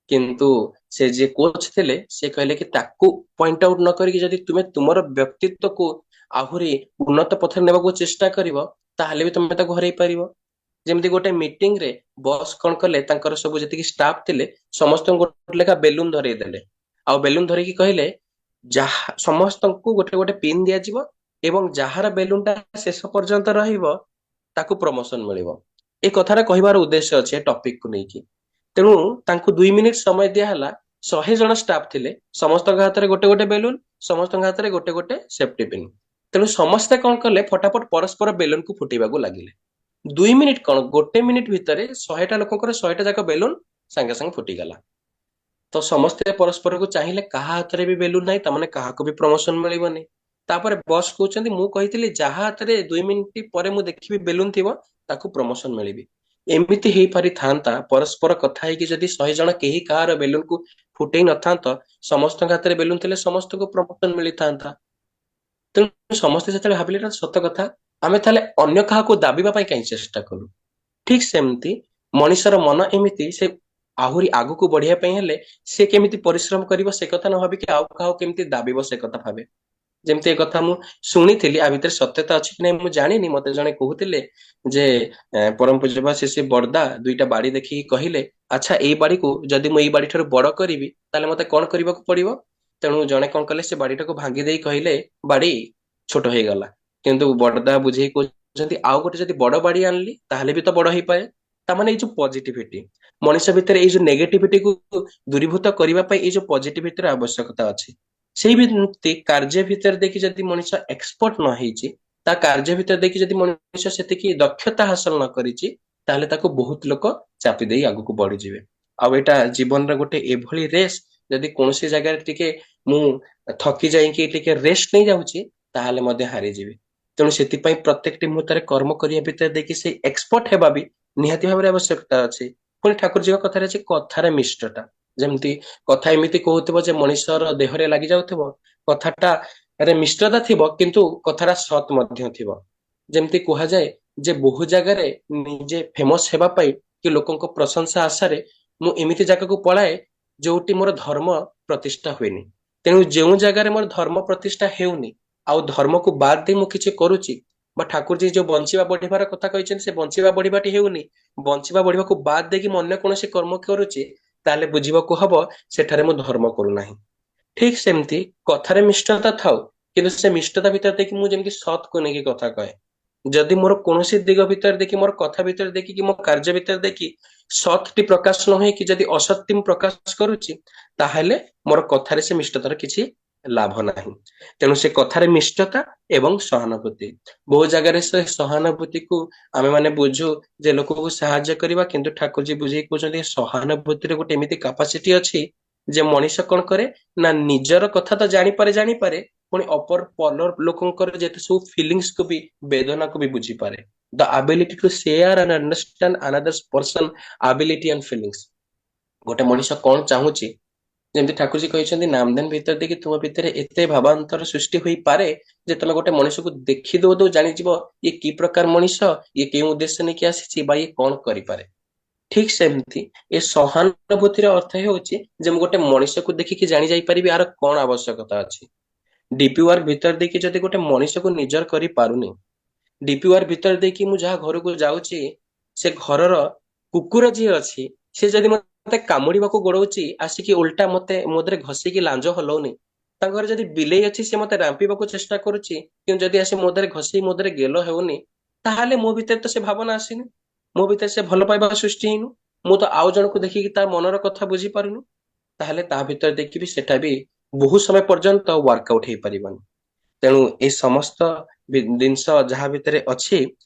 କିନ୍ତୁ ସେ ଯିଏ କୋଚ ଥିଲେ, ସେ କହିଲେ କି ତାକୁ ପଏଣ୍ଟ ଆଉଟ ନ କରିକି ଯଦି ତୁମେ ତୁମର ବ୍ୟକ୍ତିତ୍ୱକୁ ଆହୁରି ଉନ୍ନତ ପଥରେ ନେବାକୁ ଚେଷ୍ଟା କରିବ, ତାହେଲେ ବି ତମେ ତାକୁ ହରେଇ ପାରିବ। ଯେମିତି ଗୋଟେ ମିଟିଂ ରେ ବସ୍ କଣ କଲେ, ତାଙ୍କର ସବୁ ଯେତିକି ଷ୍ଟାଫ ଥିଲେ ସମସ୍ତଙ୍କୁ ଗୋଟେ ଲେଖା ବେଲୁନ ଧରେଇ ଦେଲେ, ଆଉ ବେଲୁନ ଧରେଇକି କହିଲେ ଯାହା ସମସ୍ତଙ୍କୁ ଗୋଟେ ଗୋଟେ ପିନ୍ ଦିଆଯିବ ଏବଂ ଯାହାର ବେଲୁନ ଟା ଶେଷ ପର୍ଯ୍ୟନ୍ତ ରହିବ ତାକୁ ପ୍ରମୋସନ ମିଳିବ। ଏ କଥାଟା କହିବାର ଉଦ୍ଦେଶ୍ୟ ଅଛି ଏ ଟପିକ କୁ ନେଇକି। ତେଣୁ ତାଙ୍କୁ 2 ମିନିଟ ସମୟ ଦିଆହେଲା। 100 ଜଣ ଷ୍ଟାଫ ଥିଲେ, ସମସ୍ତଙ୍କ ହାତରେ ଗୋଟେ ଗୋଟେ ବେଲୁନ, ସମସ୍ତଙ୍କ ହାତରେ ଗୋଟେ ଗୋଟେ ସେଫ୍ଟି ପିନ୍। ତେଣୁ ସମସ୍ତେ କଣ କଲେ, ଫଟାଫଟ ପରସ୍ପର ବେଲୁନକୁ ଫୁଟେଇବାକୁ ଲାଗିଲେ। 2 ମିନିଟ କଣ, 1 ମିନିଟ ଭିତରେ 100ଟା ଲୋକଙ୍କର 100ଟା ଯାକ ବେଲୁନ ସାଙ୍ଗେ ସାଙ୍ଗେ ଫୁଟିଗଲା। ତ ସମସ୍ତେ ପରସ୍ପରକୁ ଚାହିଁଲେ, କାହା ହାତରେ ବି ବେଲୁନ ନାହିଁ, ତାମାନେ କାହାକୁ ବି ପ୍ରମୋସନ ମିଳିବନି। ତାପରେ ବସ୍ କହୁଛନ୍ତି, ମୁଁ କହିଥିଲି ଯାହା ହାତରେ 2 ମିନିଟ ପରେ ମୁଁ ଦେଖିବି ବେଲୁନ ଥିବ ତାକୁ ପ୍ରମୋସନ ମିଳିବି। ଏମିତି ହେଇପାରିଥାନ୍ତା ପରସ୍ପର କଥା ହେଇକି ଯଦି 100 ଜଣ କେହି କାହାର ବେଲୁନକୁ ଫୁଟେଇ ନଥାନ୍ତ, ସମସ୍ତଙ୍କ ହାତରେ ବେଲୁନ ଥିଲେ ସମସ୍ତଙ୍କୁ ପ୍ରମୋସନ ମିଳିଥାନ୍ତା। ତେଣୁ ସମସ୍ତେ ଯେତେବେଳେ ଭାବିଲେ ଏଟା ସତ କଥା, ଆମେ ତାହେଲେ ଅନ୍ୟ କାହାକୁ ଦାବିବା ପାଇଁ କାହିଁ ଚେଷ୍ଟା କରୁ। ଠିକ ସେମିତି ମଣିଷର ମନ ଏମିତି, ସେ ଆହୁରି ଆଗକୁ ବଢିବା ପାଇଁ ହେଲେ ସେ କେମିତି ପରିଶ୍ରମ କରିବ ସେ କଥା ନ ଭାବିକି ଆଉ କାହାକୁ କେମିତି ଦାବିବ ସେ କଥା ଭାବେ। ଯେମିତି ଏ କଥା ମୁଁ ଶୁଣିଥିଲି, ଆ ଭିତରେ ସତ୍ୟତା ଅଛି କି ନାହିଁ ମୁଁ ଜାଣିନି। ମତେ ଜଣେ କହୁଥିଲେ ଯେ ପରମ ପୂଜ୍ୟପା ଶ୍ରୀ ବରଦା 2ଟା ବାଡି ଦେଖିକି କହିଲେ, ଆଚ୍ଛା ଏଇ ବାଡିକୁ ଯଦି ମୁଁ ଏଇ ବାଡି ଠାରୁ ବଡ କରିବି ତାହେଲେ ମତେ କଣ କରିବାକୁ ପଡିବ? ତେଣୁ ଜଣେ କଣ କଲେ, ସେ ବାଡିଟାକୁ ଭାଙ୍ଗି ଦେଇ କହିଲେ ବାଡି ଛୋଟ ହେଇଗଲା। କିନ୍ତୁ ବଡଦା ବୁଝେଇ କହୁଛନ୍ତି, ଆଉ ଗୋଟେ ଯଦି ବଡ ବାଡି ଆଣିଲି ତାହେଲେ ବି ତ ବଡ ହେଇପାରେ। ତାମାନେ ଏଇ ଯୋଉ ପଜିଟିଭିଟି, ମଣିଷ ଭିତରେ ଏଇ ଯୋଉ ନେଗେଟିଭିଟିକୁ ଦୂରୀଭୂତ କରିବା ପାଇଁ ଏଇ ଯୋଉ ପଜିଟିଭିଟିର ଆବଶ୍ୟକତା ଅଛି। ସେଇ ବ୍ୟକ୍ତି କାର୍ଯ୍ୟ ଭିତରେ ଦେଖି ଯଦି ମଣିଷ ଏକ୍ସପର୍ଟ ନ ହେଇଛି, ତା କାର୍ଯ୍ୟ ଭିତରେ ଦେଖି ଯଦି ମଣିଷ ସେତିକି ଦକ୍ଷତା ହାସଲ ନ କରିଛି, ତାହେଲେ ତାକୁ ବହୁତ ଲୋକ ଚାପି ଦେଇ ଆଗକୁ ବଢିଯିବେ। ଆଉ ଏଇଟା ଜୀବନର ଗୋଟେ ଏଭଳି ରେସ୍, ଯଦି କୌଣସି ଜାଗାରେ ଟିକେ ମୁଁ ଥକି ଯାଇକି ଟିକେ ରେଷ୍ଟ ନେଇ ଯାଉଛି ତାହେଲେ ମଧ୍ୟ ହାରିଯିବି। ତେଣୁ ସେଥିପାଇଁ ପ୍ରତ୍ୟେକଟି ମୁହୂର୍ତ୍ତରେ କର୍ମ କରିବା ଭିତରେ ଦେଖି ସେଇ ଏକ୍ସପର୍ଟ ହେବା ବି ନିହାତି ଭାବରେ ଆବଶ୍ୟକତା ଅଛି। ପୁଣି ଠାକୁରଜୀଙ୍କ କଥାରେ ଅଛି, କଥାରେ ମିଷ୍ଟତା। ଯେମିତି କଥା ଏମିତି କହୁଥିବ ଯେ ମଣିଷର ଦେହରେ ଲାଗି ଯାଉଥିବ, କଥାଟାରେ ମିଷ୍ଟତା ଥିବ କିନ୍ତୁ କଥାଟା ସତ ମଧ୍ୟ ଥିବ। ଯେମିତି କୁହାଯାଏ ଯେ ବହୁ ଜାଗାରେ ନିଜେ ଫେମସ ହେବା ପାଇଁ କି ଲୋକଙ୍କ ପ୍ରଶଂସା ଆଶାରେ ମୁଁ ଏମିତି ଜାଗାକୁ ପଳାଏ ଯୋଉଠି ମୋର ଧର୍ମ ପ୍ରତିଷ୍ଠା ହୁଏନି। ତେଣୁ ଯେଉଁ ଜାଗାରେ ମୋର ଧର୍ମ ପ୍ରତିଷ୍ଠା ହେଉନି, ଆଉ ଧର୍ମକୁ ବାଦ ଦେଇ ମୁଁ କିଛି କରୁଛି, ବା ଠାକୁରଜୀ ଯୋଉ ବଞ୍ଚିବା ବଢିବାର କଥା କହିଛନ୍ତି ସେ ବଞ୍ଚିବା ବଢିବାଟି ହେଉନି, ବଞ୍ଚିବା ବଢିବାକୁ ବାଦ ଦେଇକି ମୁଁ ଅନ୍ୟ କୌଣସି କର୍ମ କରୁଛି, ତାହେଲେ ବୁଝିବାକୁ ହବ ସେଠାରେ ମୁଁ ଧର୍ମ କରୁନାହିଁ। ଠିକ ସେମିତି କଥାରେ ମିଷ୍ଟତା ଥାଉ, କିନ୍ତୁ ସେ ମିଷ୍ଟତା ଭିତରେ ଦେଖି ମୁଁ ଯେମିତି ସତକୁ ନେଇକି କଥା କହେ। ଯଦି ମୋର କୌଣସି ଦିଗ ଭିତରେ ଦେଖି, ମୋର କଥା ଭିତରେ ଦେଖି କି ମୋ କାର୍ଯ୍ୟ ଭିତରେ ଦେଖି ସତଟି ପ୍ରକାଶ ନ ହେଇକି ଯଦି ଅସତ୍ୟ ମୁଁ ପ୍ରକାଶ କରୁଛି, ତାହେଲେ ମୋର କଥାରେ ସେ ମିଷ୍ଟତାର କିଛି ଲାଭ ନାହିଁ। ତେଣୁ ସେ କଥାରେ ମିଷ୍ଟତା ଏବଂ ସହାନୁଭୂତି, ବହୁ ଜାଗାରେ ସେ ସହାନୁଭୂତିକୁ ଆମେ ମାନେ ବୁଝୁ ଯେ ଲୋକକୁ ସାହାଯ୍ୟ କରିବା, କିନ୍ତୁ ଠାକୁରଜୀ ବୁଝେଇ କହୁଛନ୍ତି ସହାନୁଭୂତିରେ ଗୋଟେ ଏମିତି କାପାସିଟି ଅଛି ଯେ ମଣିଷ କଣ କରେ ନା, ନିଜର କଥା ତ ଜାଣିପାରେ ଜାଣିପାରେ, ପୁଣି ଅପର ପର ଲୋକଙ୍କର ଯେତେ ସବୁ ଫିଲିଙ୍ଗସକୁ ବି, ବେଦନାକୁ ବି ବୁଝିପାରେ। The ability to share and understand another's person ability and feelings. ଗୋଟେ ମଣିଷ କଣ ଚାହୁଁଛି, ଯେମିତି ଠାକୁରଜୀ କହିଛନ୍ତି, ନାମଦେନ ଭିତରେ ଦେଖି ତୁମ ଭିତରେ ଏତେ ଭାବାନ୍ତର ସୃଷ୍ଟି ହୋଇପାରେ ଯେ ତମେ ଗୋଟେ ମଣିଷକୁ ଦେଖି ଦଉ ଦଉ ଜାଣିଯିବ ଇଏ କି ପ୍ରକାର ମଣିଷ, ଇଏ କେଉଁ ଉଦ୍ଦେଶ୍ୟ ନେଇକି ଆସିଛି, ବା ଇଏ କଣ କରିପାରେ। ଠିକ ସେମିତି ଏ ସହାନୁଭୂତିର ଅର୍ଥ ହେଉଛି ଯେ ମୁଁ ଗୋଟେ ମଣିଷକୁ ଦେଖିକି ଜାଣି ଯାଇପାରିବି ଆର କଣ ଆବଶ୍ୟକତା ଅଛି। ଡିପି ୱାର୍କ ଭିତରେ ଦେଇକି ଯଦି ଗୋଟେ ମଣିଷକୁ ନିଜର କରିପାରୁନି, ଡିପି ୱାର୍କ ଭିତରେ ଦେଇକି ମୁଁ ଯାହା ଘରକୁ ଯାଉଛି, ସେ ଘରର କୁକୁର ଯିଏ ଅଛି ସେ ଯଦି ମତେ କାମୁଡିବାକୁ ଗୋଡଉଛି, ଆସିକି ଓଲଟା ମତେ ମୋ ଦେହରେ ଘଷିକି ଲାଞ୍ଜ ହଲଉନି, ତାଙ୍କ ଘରେ ଯଦି ବିଲେଇ ଅଛି ସେ ମତେ ରାମ୍ପିବାକୁ ଚେଷ୍ଟା କରୁଛି, କିନ୍ତୁ ଯଦି ଆସି ମୋ ଦେହରେ ଘଷି ମୋ ଦେହରେ ଗେଲ ହେଉନି, ତାହେଲେ ମୋ ଭିତରେ ତ ସେ ଭାବନା ଆସିନି, ମୋ ଭିତରେ ସେ ଭଲ ପାଇବା ସୃଷ୍ଟି ହେଇନି। ମୁଁ ତ ଆଉ ଜଣକୁ ଦେଖିକି ତା ମନର କଥା ବୁଝିପାରୁନି, ତାହେଲେ ତା ଭିତରେ ଦେଖିବି ସେଟା ବି ବହୁ ସମୟ ପର୍ଯ୍ୟନ୍ତ ୱାର୍କଆଉଟ ହେଇପାରିବନି। ତେଣୁ ଏ ସମସ୍ତ ଜିନିଷ ଯାହା ଭିତରେ ଅଛି,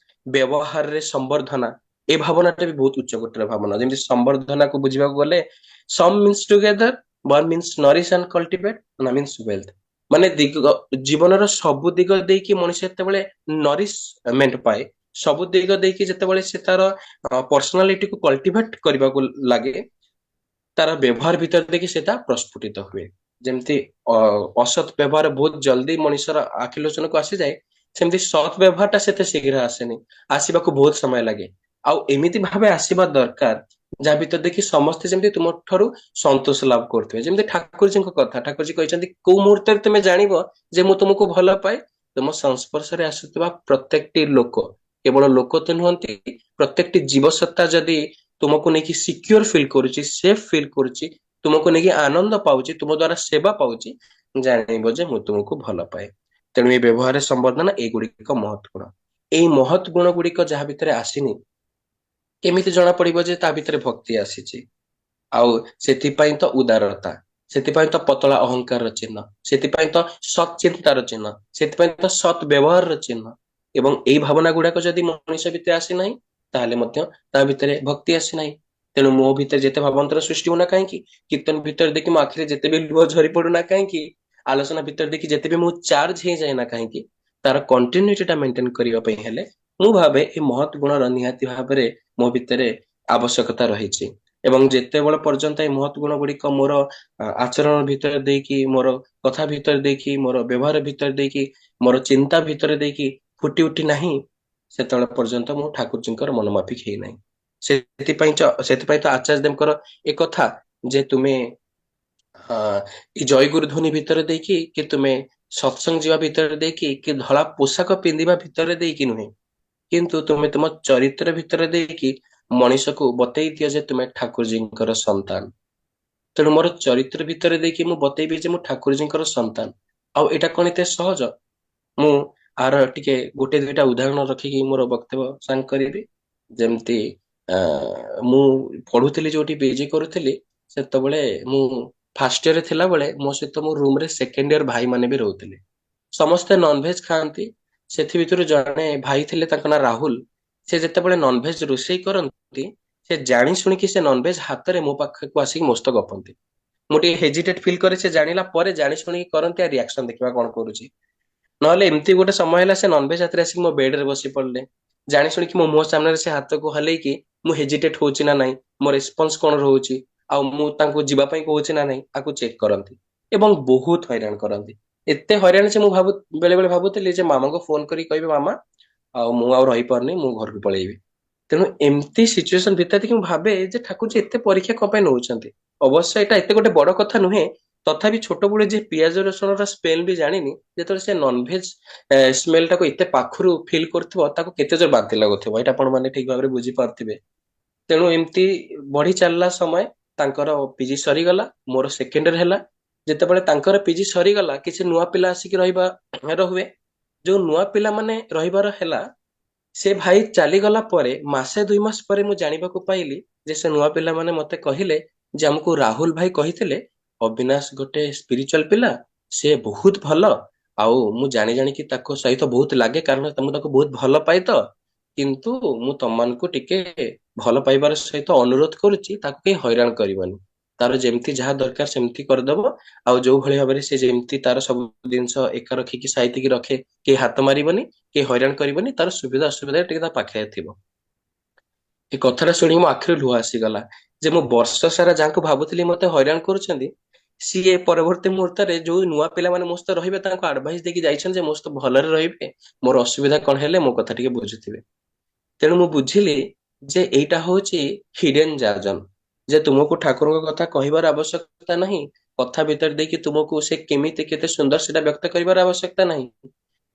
ବ୍ୟବହାରରେ ସମ୍ବର୍ଦ୍ଧନା, ଏ ଭାବନାଟା ବି ବହୁତ ଉଚ୍ଚ କୋଟିର ଭାବନା। ଯେମିତି ସମ୍ବର୍ଦ୍ଧନାକୁ ବୁଝିବାକୁ ଗଲେ, ସମ୍ ମିନ୍ସ ଟୁଗେଦର, ୱାନ୍ ମିନ୍ସ ନରିଶ ଆଣ୍ଡ କଲ୍ଟିଭେଟ, ନା ମିନ୍ସ ୱେଲ୍ଥ। ମାନେ ଦିଗ, ଜୀବନର ସବୁ ଦିଗ ଦେଇକି ମଣିଷ ଯେତେବେଳେ ନରିଶମେଣ୍ଟ ପାଏ, ସବୁ ଦିଗ ଦେଇକି ଯେତେବେଳେ ସେ ତାର ପର୍ସନାଲିଟିକୁ କଲ୍ଟିଭେଟ କରିବାକୁ ଲାଗେ, ତାର ବ୍ୟବହାର ଭିତରେ ଦେଇକି ସେଟା ପ୍ରସ୍ଫୁଟିତ ହୁଏ। ଯେମିତି ଅସତ୍ ବ୍ୟବହାର ବହୁତ ଜଲ୍ଦି ମଣିଷର ଆଖିଲୋଚନକୁ ଆସିଯାଏ, ସେମିତି ସତ୍ ବ୍ୟବହାରଟା ସେତେ ଶୀଘ୍ର ଆସେନି, ଆସିବାକୁ ବହୁତ ସମୟ ଲାଗେ। ଆଉ ଏମିତି ଭାବେ ଆସିବା ଦରକାର ଯାହା ଭିତରେ ଦେଖି ସମସ୍ତେ ଯେମିତି ତୁମ ଠାରୁ ସନ୍ତୋଷ ଲାଭ କରୁଥିବେ। ଯେମିତି ଠାକୁରଜୀଙ୍କ କଥା, ଠାକୁରଜୀ କହିଛନ୍ତି କୋଉ ମୁହୂର୍ତ୍ତରେ ତୁମେ ଜାଣିବ ଯେ ମୁଁ ତୁମକୁ ଭଲ ପାଏ, ତୁମ ସଂସ୍ପର୍ଶରେ ଆସୁଥିବା ପ୍ରତ୍ୟେକଟି ଲୋକ କେବଳ ଲୋକ ତ ନୁହନ୍ତି, ପ୍ରତ୍ୟେକଟି ଜୀବସତ୍ତା ଯଦି ତୁମକୁ ନେଇକି ସିକ୍ୟୁର ଫିଲ୍ କରୁଛି, ସେଫ ଫିଲ୍ କରୁଛି, ତୁମକୁ ନେଇକି ଆନନ୍ଦ ପାଉଛି, ତୁମ ଦ୍ଵାରା ସେବା ପାଉଛି, ଜାଣିବ ଯେ ମୁଁ ତୁମକୁ ଭଲ ପାଏ। ତେଣୁ ଏ ବ୍ୟବହାର ସମ୍ବର୍ଦ୍ଧନା ଏଇଗୁଡିକ ମହତ୍ ଗୁଣ। ଏଇ ମହତ୍ ଗୁଣ ଗୁଡିକ ଯାହା ଭିତରେ ଆସିନି, କେମିତି ଜଣା ପଡିବ ଯେ ତା ଭିତରେ ଭକ୍ତି ଆସିଛି? ଆଉ ସେଥିପାଇଁ ତ ଉଦାରତା, ସେଥିପାଇଁ ତ ପତଳା ଅହଙ୍କାରର ଚିହ୍ନ, ସେଥିପାଇଁ ତ ସତ୍ ଚିନ୍ତାର ଚିହ୍ନ, ସେଥିପାଇଁ ତ ସତ୍ ବ୍ୟବହାରର ଚିହ୍ନ। ଏବଂ ଏଇ ଭାବନା ଗୁଡାକ ଯଦି ମଣିଷ ଭିତରେ ଆସିନାହିଁ, ତାହେଲେ ମଧ୍ୟ ତା ଭିତରେ ଭକ୍ତି ଆସିନାହିଁ। ତେଣୁ ମୋ ଭିତରେ ଯେତେ ଭାବାନ୍ତର ସୃଷ୍ଟି ହଉନା କାହିଁକି, କୀର୍ତ୍ତନ ଭିତରେ ଦେଖି ମୋ ଆଖିରେ ଯେତେ ବି ଲୁହ ଝରି ପଡୁନା କାହିଁକି, ଆଲୋଚନା ଭିତରେ ଦେଖି ଯେତେ ବି ମୁଁ ଚାର୍ଜ ହେଇଯାଏ ନା କାହିଁକି, ତାର କଣ୍ଟିନ୍ୟୁଟିଟା ମେଣ୍ଟେନ କରିବା ପାଇଁ ହେଲେ ମୁଁ ଭାବେ ଏ ମହତ୍ ଗୁଣର ନିହାତି ଭାବରେ ମୋ ଭିତରେ ଆବଶ୍ୟକତା ରହିଛି। ଏବଂ ଯେତେବେଳେ ପର୍ଯ୍ୟନ୍ତ ଏ ମହତ୍ ଗୁଣ ଗୁଡିକ ମୋର ଆଚରଣ ଭିତରେ ଦେଇକି, ମୋର କଥା ଭିତରେ ଦେଇକି, ମୋର ବ୍ୟବହାର ଭିତରେ ଦେଇକି, ମୋର ଚିନ୍ତା ଭିତରେ ଦେଇକି ଫୁଟି ଉଠି ନାହିଁ, ସେତେବେଳେ ପର୍ଯ୍ୟନ୍ତ ମୁଁ ଠାକୁରଜୀଙ୍କର ମନମାଫିକ ହେଇନାହିଁ। ସେଥିପାଇଁ ତ ଆଚାର୍ଯ୍ୟ ଦେବଙ୍କର ଏ କଥା ଯେ ତୁମେ ଏଇ ଜୟଗୁରୁ ଧ୍ୱନି ଭିତରେ ଦେଇକି, କି ତୁମେ ସତ୍ସଙ୍ଗ ଯିବା ଭିତରେ ଦେଇକି, କି ଧଳା ପୋଷାକ ପିନ୍ଧିବା ଭିତରେ ଦେଇକି ନୁହେଁ, କିନ୍ତୁ ତୁମେ ତୁମ ଚରିତ୍ର ଭିତରେ ଦେଇକି ମଣିଷକୁ ବତେଇ ଦିଅ ଯେ ତୁମେ ଠାକୁରଜୀଙ୍କର ସନ୍ତାନ। ତେଣୁ ମୋର ଚରିତ୍ର ଭିତରେ ଦେଇକି ମୁଁ ବତେଇବି ଯେ ମୁଁ ଠାକୁରଜୀଙ୍କର ସନ୍ତାନ। ଆଉ ଏଇଟା କଣ ଏତେ ସହଜ? ମୁଁ ଆର ଟିକେ ଗୋଟେ ଦୁଇଟା ଉଦାହରଣ ରଖିକି ମୋର ବକ୍ତବ୍ୟ ସାଙ୍ଗ କରିବି। ଯେମିତି ମୁଁ ପଢୁଥିଲି, ଯୋଉଠି ପିଜି କରୁଥିଲି, ସେତେବେଳେ ମୁଁ ଫାର୍ଷ୍ଟ ଇୟରରେ ଥିଲାବେଳେ ମୋ ସହିତ ମୋ ରୁମରେ ସେକେଣ୍ଡ ଇୟର ଭାଇମାନେ ବି ରହୁଥିଲେ। ସମସ୍ତେ ନନଭେଜ ଖାଆନ୍ତି। ସେଥି ଭିତରୁ ଜଣେ ଭାଇ ଥିଲେ, ତାଙ୍କ ନାଁ ରାହୁଲ। ସେ ଯେତେବେଳେ ନନଭେଜ ରୋଷେଇ କରନ୍ତି, ସେ ଜାଣି ଶୁଣିକି ସେ ନନଭେଜ ହାତରେ ମୋ ପାଖକୁ ଆସିକି ମୋ ସହିତ ଗପନ୍ତି। ମୁଁ ଟିକେ ହେଜିଟେଟ ଫିଲ୍ କରେ, ସେ ଜାଣିଲା ପରେ ଜାଣି ଶୁଣିକି କରନ୍ତି, ଆଉ ରିଆକ୍ସନ ଦେଖିବା କଣ କରୁଛି। ନହେଲେ ଏମିତି ଗୋଟେ ସମୟ ହେଲା, ସେ ନନଭେଜ ହାତରେ ଆସିକି ମୋ ବେଡରେ ବସି ପଡିଲେ। ଜାଣି ଶୁଣିକି ମୋ ମୁହଁ ସାମ୍ନାରେ ସେ ହାତକୁ ହଲେଇକି ମୁଁ ହେଜିଟେଟ ହଉଛି ନା ନାହିଁ, ମୋ ରେସ୍ପନ୍ସ କଣ ରହୁଛି, ଆଉ ମୁଁ ତାଙ୍କୁ ଯିବା ପାଇଁ କହୁଛି ନା ନାହିଁ, ଆକୁ ଚେକ୍ କରନ୍ତି। ଏବଂ ବହୁତ ହଇରାଣ କରନ୍ତି। ଏତେ ହଇରାଣ ଯେ ମୁଁ ବେଳେ ବେଳେ ଭାବୁଥିଲି ଯେ ମାମାଙ୍କୁ ଫୋନ କରି କହିବି, ମାମା ଆଉ ମୁଁ ଆଉ ରହିପାରୁନି, ମୁଁ ଘରକୁ ପଳେଇବି। ତେଣୁ ଏମିତି ସିଚୁଏସନ ଭିତରେ ଦେଖି ମୁଁ ଭାବେ ଯେ ଠାକୁରଜୀ ଏତେ ପରୀକ୍ଷା କଣ ପାଇଁ ନଉଛନ୍ତି? ଅବଶ୍ୟ ଏଇଟା ଏତେ ଗୋଟେ ବଡ କଥା ନୁହେଁ। ତଥାପି ଛୋଟବେଳେ ଯେ ପିଆଜ ରସୁଣର ସ୍ମେଲ ବି ଜାଣିନି, ଯେତେବେଳେ ସେ ନନଭେଜ ସ୍ମେଲ ଟାକୁ ଏତେ ପାଖରୁ ଫିଲ୍ କରୁଥିବ, ତାକୁ କେତେ ଜୋର ବାନ୍ତି ଲାଗୁଥିବ, ଏଇଟା ଆପଣ ମାନେ ଠିକ ଭାବରେ ବୁଝିପାରୁଥିବେ। ତେଣୁ ଏମିତି ବଢି ଚାଲିଲା ସମୟ। ତାଙ୍କର ପିଜି ସରିଗଲା, ମୋର ସେକେଣ୍ଡ ଇୟର ହେଲା। ଯେତେବେଳେ ତାଙ୍କର ପିଜି ସରିଗଲା, କିଛି ନୂଆ ପିଲା ଆସିକି ହୁଏ। ଯୋଉ ନୂଆ ପିଲାମାନେ ରହିବାର ହେଲା, ସେ ଭାଇ ଚାଲିଗଲା ପରେ ମାସେ 2 ମାସ ପରେ ମୁଁ ଜାଣିବାକୁ ପାଇଲି ଯେ ସେ ନୂଆ ପିଲାମାନେ ମତେ କହିଲେ ଯେ ଆମକୁ ରାହୁଲ ଭାଇ କହିଥିଲେ ଅବିନାଶ ଗୋଟେ ସ୍ପିରିଚୁଆଲ ପିଲା, ସେ ବହୁତ ଭଲ, ଆଉ ମୁଁ ଜାଣି ଜାଣିକି ତାଙ୍କ ସହିତ ବହୁତ ଲାଗେ, କାରଣ ମୁଁ ତାକୁ ବହୁତ ଭଲ ପାଏ ତ। କିନ୍ତୁ ମୁଁ ତମମାନଙ୍କୁ ଟିକେ ଭଲ ପାଇବାର ସହିତ ଅନୁରୋଧ କରୁଛି, ତାକୁ କେହି ହଇରାଣ କରିବନି। ତାର ଯେମିତି ଯାହା ଦରକାର ସେମିତି କରିଦବ। ଆଉ ଯୋଉ ଭଳି ଭାବରେ ସେ ଯେମିତି ତାର ସବୁ ଜିନିଷ ଏକା ରଖିକି ସାଇତିକି ରଖେ, କେହି ହାତ ମାରିବନି, କେହି ହଇରାଣ କରିବନି, ତାର ସୁବିଧା ଅସୁବିଧା ଟିକେ ତା ପାଖରେ ଥିବ। ଏ କଥାଟା ଶୁଣିକି ମୋ ଆଖିରୁ ଲୁହ ଆସିଗଲା ଯେ ମୁଁ ବର୍ଷ ସାରା ଯାହାକୁ ଭାବୁଥିଲି ମତେ ହଇରାଣ କରୁଛନ୍ତି, ସିଏ ପରବର୍ତ୍ତୀ ମୁହୂର୍ତ୍ତରେ ଯୋଉ ନୂଆ ପିଲାମାନେ ମୋ ସହିତ ରହିବେ, ତାଙ୍କୁ ଆଡଭାଇସ ଦେଇକି ଯାଇଛନ୍ତି ଯେ ମୋ ସହିତ ଭଲରେ ରହିବେ, ମୋର ଅସୁବିଧା କଣ ହେଲେ ମୋ କଥା ଟିକେ ବୁଝୁଥିବେ। ତେଣୁ ମୁଁ ବୁଝିଲି ଯେ ଏଇଟା ହଉଛି ହିଡେନ ଜାର୍ଜନ, ଯେ ତୁମକୁ ଠାକୁରଙ୍କ କଥା କହିବାର ଆବଶ୍ୟକତା ନାହିଁ, କଥା ଭିତରେ ଦେଇକି ତୁମକୁ ସେ କେମିତି କେତେ ସୁନ୍ଦର ସେଟା ବ୍ୟକ୍ତ କରିବାର ଆବଶ୍ୟକତା ନାହିଁ,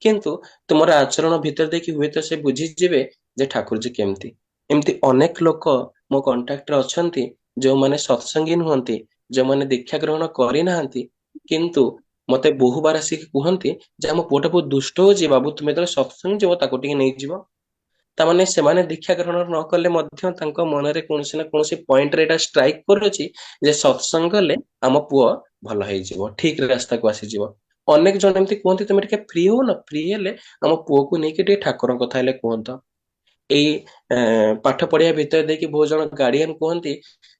କିନ୍ତୁ ତୁମର ଆଚରଣ ଭିତରେ ଦେଇକି ହୁଏତ ସେ ବୁଝିଯିବେ ଯେ ଠାକୁରଜୀ କେମିତି। ଏମିତି ଅନେକ ଲୋକ ମୋ କଣ୍ଟାକ୍ଟରେ ଅଛନ୍ତି, ଯୋଉମାନେ ସତ୍ସଙ୍ଗୀ ନୁହନ୍ତି, ଯୋଉମାନେ ଦୀକ୍ଷା ଗ୍ରହଣ କରିନାହାନ୍ତି, କିନ୍ତୁ ମତେ ବହୁବାର ଆସିକି କୁହନ୍ତି ଯେ ଆମ ପୁଅଟା ବହୁତ ଦୁଷ୍ଟ ହଉଛି, ବାବୁ ତୁମେ ଯେତେବେଳେ ସତ୍ସଙ୍ଗ ଯିବ ତାକୁ ଟିକେ ନେଇଯିବ। ତାମାନେ ସେମାନେ ଦୀକ୍ଷା ଗ୍ରହଣ ନ କଲେ ମଧ୍ୟ ତାଙ୍କ ମନରେ କୌଣସି ନା କୌଣସି ପଏଣ୍ଟରେ ଏଇଟା ଷ୍ଟ୍ରାଇକ୍ କରୁଛି ଯେ ସତ୍ସଙ୍ଗ ଗଲେ ଆମ ପୁଅ ଭଲ ହେଇଯିବ, ଠିକ ରାସ୍ତାକୁ ଆସିଯିବ। ଅନେକ ଜଣ ଏମିତି କୁହନ୍ତି, ତମେ ଟିକେ ଫ୍ରି ହଉନ, ଫ୍ରି ହେଲେ ଆମ ପୁଅକୁ ନେଇକି ଟିକେ ଠାକୁରଙ୍କ କଥା ହେଲେ କୁହନ୍ତ। ଏଇ ପାଠ ପଢିବା ଭିତରେ ଦେଇକି ବହୁତ ଜଣ ଗାର୍ଡିଆନ କୁହନ୍ତି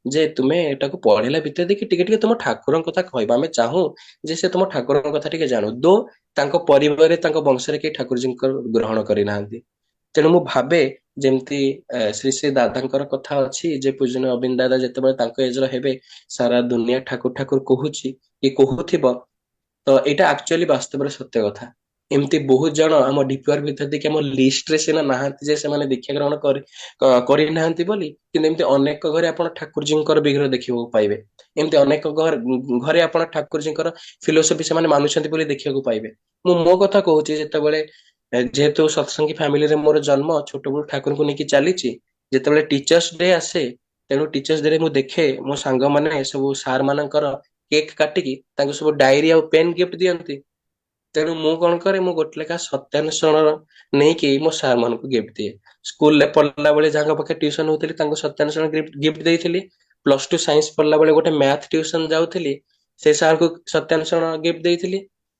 ଯେ ତୁମେ ଏଟାକୁ ପଢିଲା ଭିତରେ ଦେଇକି ଟିକେ ଟିକେ ତମ ଠାକୁରଙ୍କ କଥା କହିବା, ଆମେ ଚାହୁଁ ଯେ ସେ ତମ ଠାକୁରଙ୍କ କଥା ଟିକେ ଜାଣୁ। ଦୋ ତାଙ୍କ ପରିବାରରେ, ତାଙ୍କ ବଂଶରେ କେହି ଠାକୁରଜୀଙ୍କର ଗ୍ରହଣ କରିନାହାନ୍ତି। ତେଣୁ ମୁଁ ଭାବେ ଯେମିତି ଶ୍ରୀ ଶ୍ରୀ ଦାଦାଙ୍କର କଥା ଅଛି ଯେ ପୂଜନୀୟ ଅବିନ ଦାଦା ଯେତେବେଳେ ତାଙ୍କ ଏଜର ହେବେ, ସାରା ଦୁନିଆ ଠାକୁର ଠାକୁର କହୁଛି କି କହୁଥିବ, ତ ଏଇଟା ଆକ୍ଚୁଆଲି ବାସ୍ତବରେ ସତ୍ୟ କଥା। ଏମିତି ବହୁତ ଜଣ ଆମ ଡିପିଆର ଭିତରେ ଦେଇକି ଆମ ଲିଷ୍ଟରେ ସିନା ନାହାନ୍ତି ଯେ ସେମାନେ ଦୀକ୍ଷା ଗ୍ରହଣ କରିନାହାନ୍ତି ବୋଲି, କିନ୍ତୁ ଏମିତି ଅନେକ ଘରେ ଆପଣ ଠାକୁରଜୀଙ୍କର ବିଗ୍ରହ ଦେଖିବାକୁ ପାଇବେ। ଏମିତି ଅନେକ ଘରେ ଆପଣ ଠାକୁରଜୀଙ୍କର ଫିଲୋସଫି ସେମାନେ ମାନୁଛନ୍ତି ବୋଲି ଦେଖିବାକୁ ପାଇବେ। ମୁଁ ମୋ କଥା କହୁଛି, ଯେତେବେଳେ ଯେହେତୁ ସତ୍ସଙ୍ଗୀ ଫ୍ୟାମିଲିରେ ମୋର ଜନ୍ମ, ଛୋଟବେଳୁ ଠାକୁରଙ୍କୁ ନେଇକି ଚାଲିଛି, ଯେତେବେଳେ ଟିଚର୍ସ ଡେ ଆସେ, ତେଣୁ ଟିଚର୍ସ ଡେ ରେ ମୁଁ ଦେଖେ ମୋ ସାଙ୍ଗମାନେ ସବୁ ସାର୍ ମାନଙ୍କର କେକ୍ କାଟିକି ତାଙ୍କୁ ସବୁ ଡାଏରୀ ଆଉ ପେନ୍ ଗିଫ୍ଟ ଦିଅନ୍ତି। ତେଣୁ ମୁଁ କଣ କରେ, ମୁଁ ଗୋଟେ ଲେଖା ସତ୍ୟାନ୍ୱେଷଣ ନେଇକି ମୋ ସାର୍ ମାନଙ୍କୁ ଗିଫ୍ଟ ଦିଏ। ସ୍କୁଲରେ ପଢିଲା ବେଳେ ଯାହାଙ୍କ ପାଖରେ ଟ୍ୟୁସନ ହଉଥିଲି ତାଙ୍କୁ ସତ୍ୟାନ୍ୱେଷଣ ଗିଫ୍ଟ ଦେଇଥିଲି। +2 ସାଇନ୍ସ ପଢିଲା ବେଳେ ଗୋଟେ ମ୍ୟାଥ ଟ୍ୟୁସନ ଯାଉଥିଲି, ସେ ସାର୍ କୁ ସତ୍ୟାନ୍ୱେଷଣ ଗିଫ୍ଟ ଦେଇଥିଲି।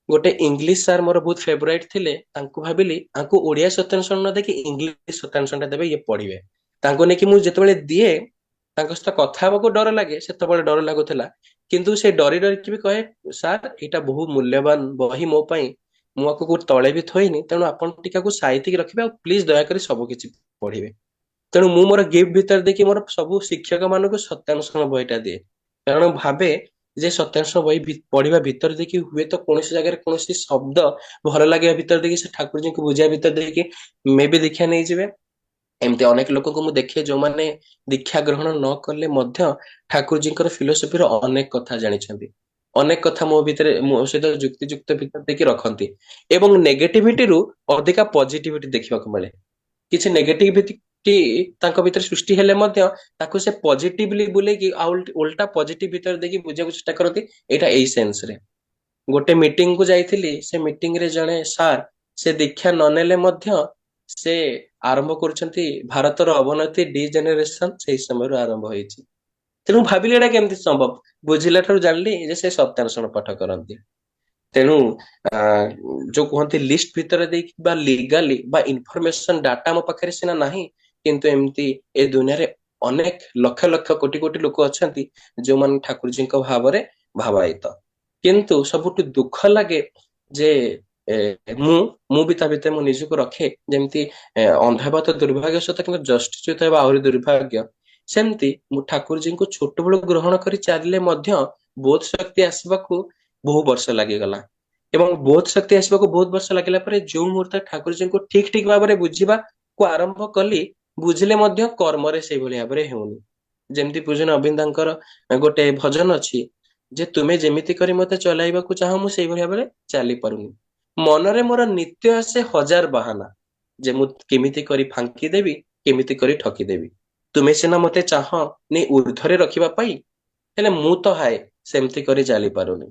ଗୋଟେ ଇଂଲିଶ ସାର୍ ମୋର ବହୁତ ଫେଭରାଇଟ ଥିଲେ, ତାଙ୍କୁ ଭାବିଲି ତାଙ୍କୁ ଓଡିଆ ସତ୍ୟାନ୍ୱେଷଣ ନ ଦେଇକି ଇଂଲିଶ ସତ୍ୟାନ୍ୱେଷଣ ଟା ଦେବେ, ଇଏ ପଢିବେ। ତାଙ୍କୁ ନେଇକି ମୁଁ ଯେତେବେଳେ ଦିଏ, ତାଙ୍କ ସହିତ କଥା ହବାକୁ ଡର ଲାଗେ, ସେତେବେଳେ ଡର ଲାଗୁଥିଲା, କିନ୍ତୁ ସେ ଡରି ଡରିକି ବି କହେ, ସାର୍ ଏଇଟା ବହୁ ମୂଲ୍ୟବାନ ବହି ମୋ ପାଇଁ, ମୁଁ ଆକୁ କୋଉଠି ତଳେ ବି ଥୋଇନି, ତେଣୁ ଆପଣ ଟିକେ ଆକୁ ସାଇତିକି ରଖିବେ, ଆଉ ପ୍ଲିଜ ଦୟାକରି ସବୁ କିଛି ପଢିବେ। ତେଣୁ ମୁଁ ମୋର ଗିଫ୍ଟ ଭିତରେ ଦେଇକି ମୋର ସବୁ ଶିକ୍ଷକ ମାନଙ୍କୁ ସତ୍ୟାନ୍ୱେଷଣ ବହିଟା ଦିଏ, କାରଣ ଭାବେ ଯେ ସତ୍ୟାନ୍ୱେଷଣ ବହି ପଢିବା ଭିତରେ ଦେଇକି ହୁଏତ କୌଣସି ଜାଗାରେ କୌଣସି ଶବ୍ଦ ଭଲ ଲାଗିବା ଭିତରେ ଦେଇକି ସେ ଠାକୁରଜୀଙ୍କୁ ବୁଝିବା ଭିତରେ ଦେଇକି ମେ ବି ଦୀକ୍ଷା ନେଇଯିବେ। ଏମିତି ଅନେକ ଲୋକଙ୍କୁ ମୁଁ ଦେଖେ ଯୋଉମାନେ ଦୀକ୍ଷା ଗ୍ରହଣ ନ କଲେ ମଧ୍ୟ ଠାକୁରଜୀଙ୍କର ଫିଲୋସଫିର ଅନେକ କଥା ଜାଣିଛନ୍ତି, ଅନେକ କଥା ମୋ ଭିତରେ ମୋ ସହିତ ଯୁକ୍ତିଯୁକ୍ତ ଭିତରେ ଦେଇକି ରଖନ୍ତି, ଏବଂ ନେଗେଟିଭିଟିରୁ ଅଧିକା ପଜିଟିଭିଟି ଦେଖିବାକୁ ମିଳେ। କିଛି ନେଗେଟିଭିଟି ତାଙ୍କ ଭିତରେ ସୃଷ୍ଟି ହେଲେ ମଧ୍ୟ ତାକୁ ସେ ପଜିଟିଭଲି ବୁଲେଇକି ଆଉ ଓଲଟା ପଜିଟିଭ ଭିତରେ ଦେଇକି ବୁଝିବାକୁ ଚେଷ୍ଟା କରନ୍ତି। ଏଇଟା ଏଇ ସେନ୍ସରେ। ଗୋଟେ ମିଟିଂ କୁ ଯାଇଥିଲି, ସେ ମିଟିଂ ରେ ଜଣେ ସାର୍, ସେ ଦୀକ୍ଷା ନ ନେଲେ ମଧ୍ୟ ସେ ଆରମ୍ଭ କରୁଛନ୍ତି ଭାରତର ଅବନତି ଡିଜେନେରେସନ ସେଇ ସମୟରୁ ଆରମ୍ଭ ହେଇଛି। ତେଣୁ ଭାବିଲି ଏଇଟା କେମିତି ସମ୍ଭବ, ବୁଝିଲା ଠାରୁ ଜାଣିଲି ଯେ ସେ ସତ୍ୟାନ୍ୱେଷଣ ପାଠ କରନ୍ତି। ତେଣୁ ଆ, ଯୋଉ କୁହନ୍ତି ଲିଷ୍ଟ ଭିତରେ ଦେଇକି ବା ଲିଗାଲି ବା ଇନଫରମେସନ ଡାଟା ମୋ ପାଖରେ ସିନା ନାହିଁ, କିନ୍ତୁ ଏମିତି ଏ ଦୁନିଆରେ ଅନେକ ଲକ୍ଷ ଲକ୍ଷ କୋଟି କୋଟି ଲୋକ ଅଛନ୍ତି ଯୋଉମାନେ ଠାକୁରଜୀଙ୍କ ଭାବରେ ଭାବାୟିତ। କିନ୍ତୁ ସବୁଠୁ ଦୁଃଖ ଲାଗେ ଯେ ଏ, ମୁଁ ମୁଁ ବି ତା ଭିତରେ ମୁଁ ନିଜକୁ ରଖେ, ଯେମିତି ଅନ୍ଧ ହେବା ତ ଦୁର୍ଭାଗ୍ୟ ସତ, କିନ୍ତୁ ଜଷ୍ଟିଚ୍ୟୁତ ହେବା ଆହୁରି ଦୁର୍ଭାଗ୍ୟ। ସେମିତି ମୁଁ ଠାକୁରଜୀଙ୍କୁ ଛୋଟବେଳୁ ଗ୍ରହଣ କରି ଚାଲିଲେ ମଧ୍ୟ ବୋଧ ଶକ୍ତି ଆସିବାକୁ ବହୁ ବର୍ଷ ଲାଗିଗଲା, ଏବଂ ବୋଧ ଶକ୍ତି ଆସିବାକୁ ବହୁତ ବର୍ଷ ଲାଗିଲା ପରେ ଯୋଉ ମୁହୂର୍ତ୍ତରେ ଠାକୁରଜୀଙ୍କୁ ଠିକ ଠିକ ଭାବରେ ବୁଝିବାକୁ ଆରମ୍ଭ କଲି, ବୁଝିଲେ ମଧ୍ୟ କର୍ମରେ ସେଇଭଳି ଭାବରେ ହେଉନି। ଯେମିତି ପୂଜନ ଅବିନ୍ଦାଙ୍କର ଗୋଟେ ଭଜନ ଅଛି ଯେ ତୁମେ ଯେମିତି କରି ମତେ ଚଲାଇବାକୁ ଚାହଁ, ମୁଁ ସେଇଭଳି ଭାବରେ ଚାଲି ପାରୁନି। ମନରେ ମୋର ନିତ୍ୟ ଆସେ ହଜାର ବାହାନା, ଯେ ମୁଁ କେମିତି କରି ଫାଙ୍କି ଦେବି, କେମିତି କରି ଠକିଦେବି। ତୁମେ ସିନା ମତେ ଚାହଁ ନି ଉର୍ଦ୍ଧ୍ୱରେ ରଖିବା ପାଇଁ, ହେଲେ ମୁଁ ତ ହାଏ ସେମିତି କରି ଚାଲି ପାରୁନି।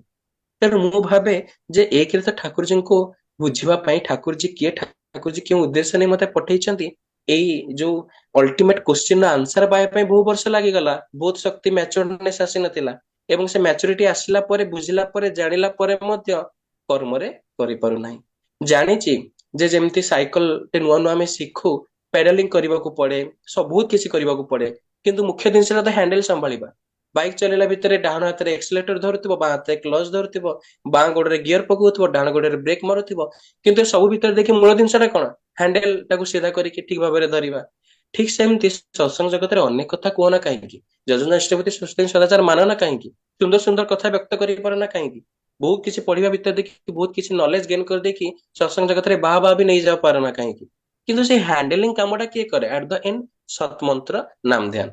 ତେଣୁ ମୁଁ ଭାବେ ଯେ ଏକରେ ତ ଠାକୁରଜୀଙ୍କୁ ବୁଝିବା ପାଇଁ ଠାକୁରଜୀ କିଏ, ଠାକୁରଜୀ କେଉଁ ଉଦ୍ଦେଶ୍ୟ ନେଇ ମତେ ପଠେଇଛନ୍ତି, ଏଇ ଯୋଉ ଅଲ୍ଟିମେଟ କ୍ୱେଶ୍ଚିନ୍ ର ଆନ୍ସର ପାଇବା ପାଇଁ ବହୁ ବର୍ଷ ଲାଗିଗଲା। ବହୁତ ଶକ୍ତି ମ୍ୟାଚୁରନେସ ଆସିନଥିଲା, ଏବଂ ସେ ମ୍ୟାଚୁରିଟି ଆସିଲା ପରେ, ବୁଝିଲା ପରେ, ଜାଣିଲା ପରେ ମଧ୍ୟ କର୍ମରେ କରିପାରୁନାହିଁ। ଜାଣିଛି ଯେ ଯେମିତି ସାଇକେଲ ଟେ ନୂଆ ନୂଆ ଆମେ ଶିଖୁ, ପେଡାଲିଂ କରିବାକୁ ପଡେ, ସବୁ ବହୁତ କିଛି କରିବାକୁ ପଡେ, କିନ୍ତୁ ମୁଖ୍ୟ ଜିନିଷଟା ତ ହ୍ୟାଣ୍ଡେଲ ସମ୍ଭାଳିବା। ବାଇକ ଚଲେଇଲା ଭିତରେ ଡାହାଣ ହାତରେ ଏକ୍ସିଲେଟର ଧରୁଥିବ, ବାଁ ହାତରେ କ୍ଲଚ ଧରୁଥିବ, ବାଁ ଗୋଡରେ ଗିୟର ପକଉଥିବ, ଡାହାଣ ଗୋଡରେ ବ୍ରେକ୍ ମାରୁଥିବ, କିନ୍ତୁ ଏ ସବୁ ଭିତରେ ଦେଖି ମୂଳ ଜିନିଷଟା କଣ, ହ୍ୟାଣ୍ଡେଲ ଟାକୁ ସିଧା କରିକି ଠିକ ଭାବରେ ଧରିବା। ଠିକ ସେମିତି ସତ୍ସଙ୍ଗ ଜଗତରେ ଅନେକ କଥା କୁହ ନା କାହିଁକି, ଯଜନା ଇଷ୍ଟପତି ସୁସ୍ଥ ସଦାଚାର ମାନ ନା କାହିଁକି, ସୁନ୍ଦର ସୁନ୍ଦର କଥା ବ୍ୟକ୍ତ କରିପାର ନା କାହିଁକି, ବହୁତ କିଛି ପଢିବା ଭିତରେ ଦେଖି ବହୁତ କିଛି ନଲେଜ ଗେନ୍ କରିଦେଇକି ସତ୍ସଙ୍ଗ ଜଗତରେ ବାହା ବାହା ବି ନେଇଯାଉ ପାର ନା କାହିଁକି, କିନ୍ତୁ ସେଇ ହ୍ୟାଣ୍ଡେଲିଂ କାମଟା କିଏ କରେ? ଆଟ ଦ ଏଣ୍ଡ ସତମନ୍ତ୍ର ନାମ ଧ୍ୟାନ।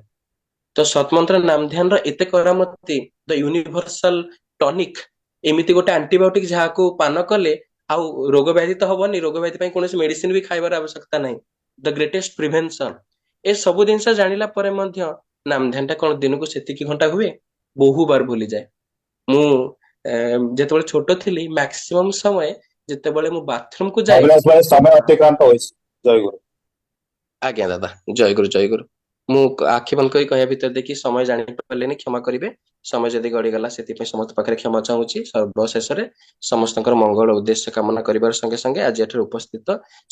ତ ସତମନ୍ତ୍ର ନାମ ଧ୍ୟାନର ଏତେ କରାମତି, ଦ ୟୁନିଭର୍ସାଲ ଟନିକ, ଏମିତି ଗୋଟେ ଆଣ୍ଟିବାୟୋଟିକ ଯାହାକୁ ପାନ କଲେ ଆଉ ରୋଗ ବ୍ୟାଧି ତ ହବନି, ରୋଗ ବ୍ୟାଧି ପାଇଁ କୌଣସି ମେଡିସିନ ବି ଖାଇବାର ଆବଶ୍ୟକତା ନାହିଁ, ଦ ଗ୍ରେଟେଷ୍ଟ ପ୍ରିଭେନ୍ସନ। ଏ ସବୁ ଜିନିଷ ଜାଣିଲା ପରେ ମଧ୍ୟ ନାମ ଧ୍ୟାନ ଟା କଣ ଦିନକୁ ସେତିକି ଘଣ୍ଟା ହୁଏ? ବହୁ ବାର ଭୁଲିଯାଏ। ମୁଁ ଯେତେବେଳେ ଛୋଟ ଥିଲି, ମ୍ୟାକ୍ସିମମ୍ ସମୟ ଯେତେବେଳେ ମୁଁ ବାଥରୁମ କୁ ଯାଏ, ଅଭିଳାଷ ଭାଇ ସମୟ ଅତିକ୍ରାନ୍ତ ହୋଇଛି। ଜୟଗୁରୁ। ଆଜ୍ଞା ଦାଦା, ଜୟଗୁରୁ ଜୟଗୁରୁ। ମୁଁ ଆଖି ବନ୍ଦ କରି କହିବା ଭିତରେ ଦେଖି ସମୟ ଜାଣି ପାରିଲେନି, କ୍ଷମା କରିବେ। ସମୟ ଯଦି ଗଡିଗଲା ସେଥିପାଇଁ ସମସ୍ତ ପାଖରେ କ୍ଷମା ଚାହୁଁଛି। ସର୍ବଶେଷରେ ସମସ୍ତଙ୍କର ମଙ୍ଗଳ ଉଦ୍ଦେଶ୍ୟ କାମନା କରିବାର ସଙ୍ଗେ ସଙ୍ଗେ ଆଜି ଏଠାରେ ଉପସ୍ଥିତ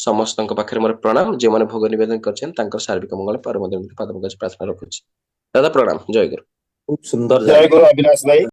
ସମସ୍ତଙ୍କ ପାଖରେ ମୋର ପ୍ରଣାମ। ଯେଉଁମାନେ ଭୋଗ ନିବେଦନ କରିଛନ୍ତି ତାଙ୍କର ସାର୍ବିକ ମଙ୍ଗଳ ପରମ ପ୍ରାର୍ଥନା ରଖୁଛି। ଦାଦା ପ୍ରଣାମ, ଜୟଗୁରୁ। ଖୁବ ସୁନ୍ଦର ଜୟଗୁରୁ ଅଭିଳାଷ ଭାଇ।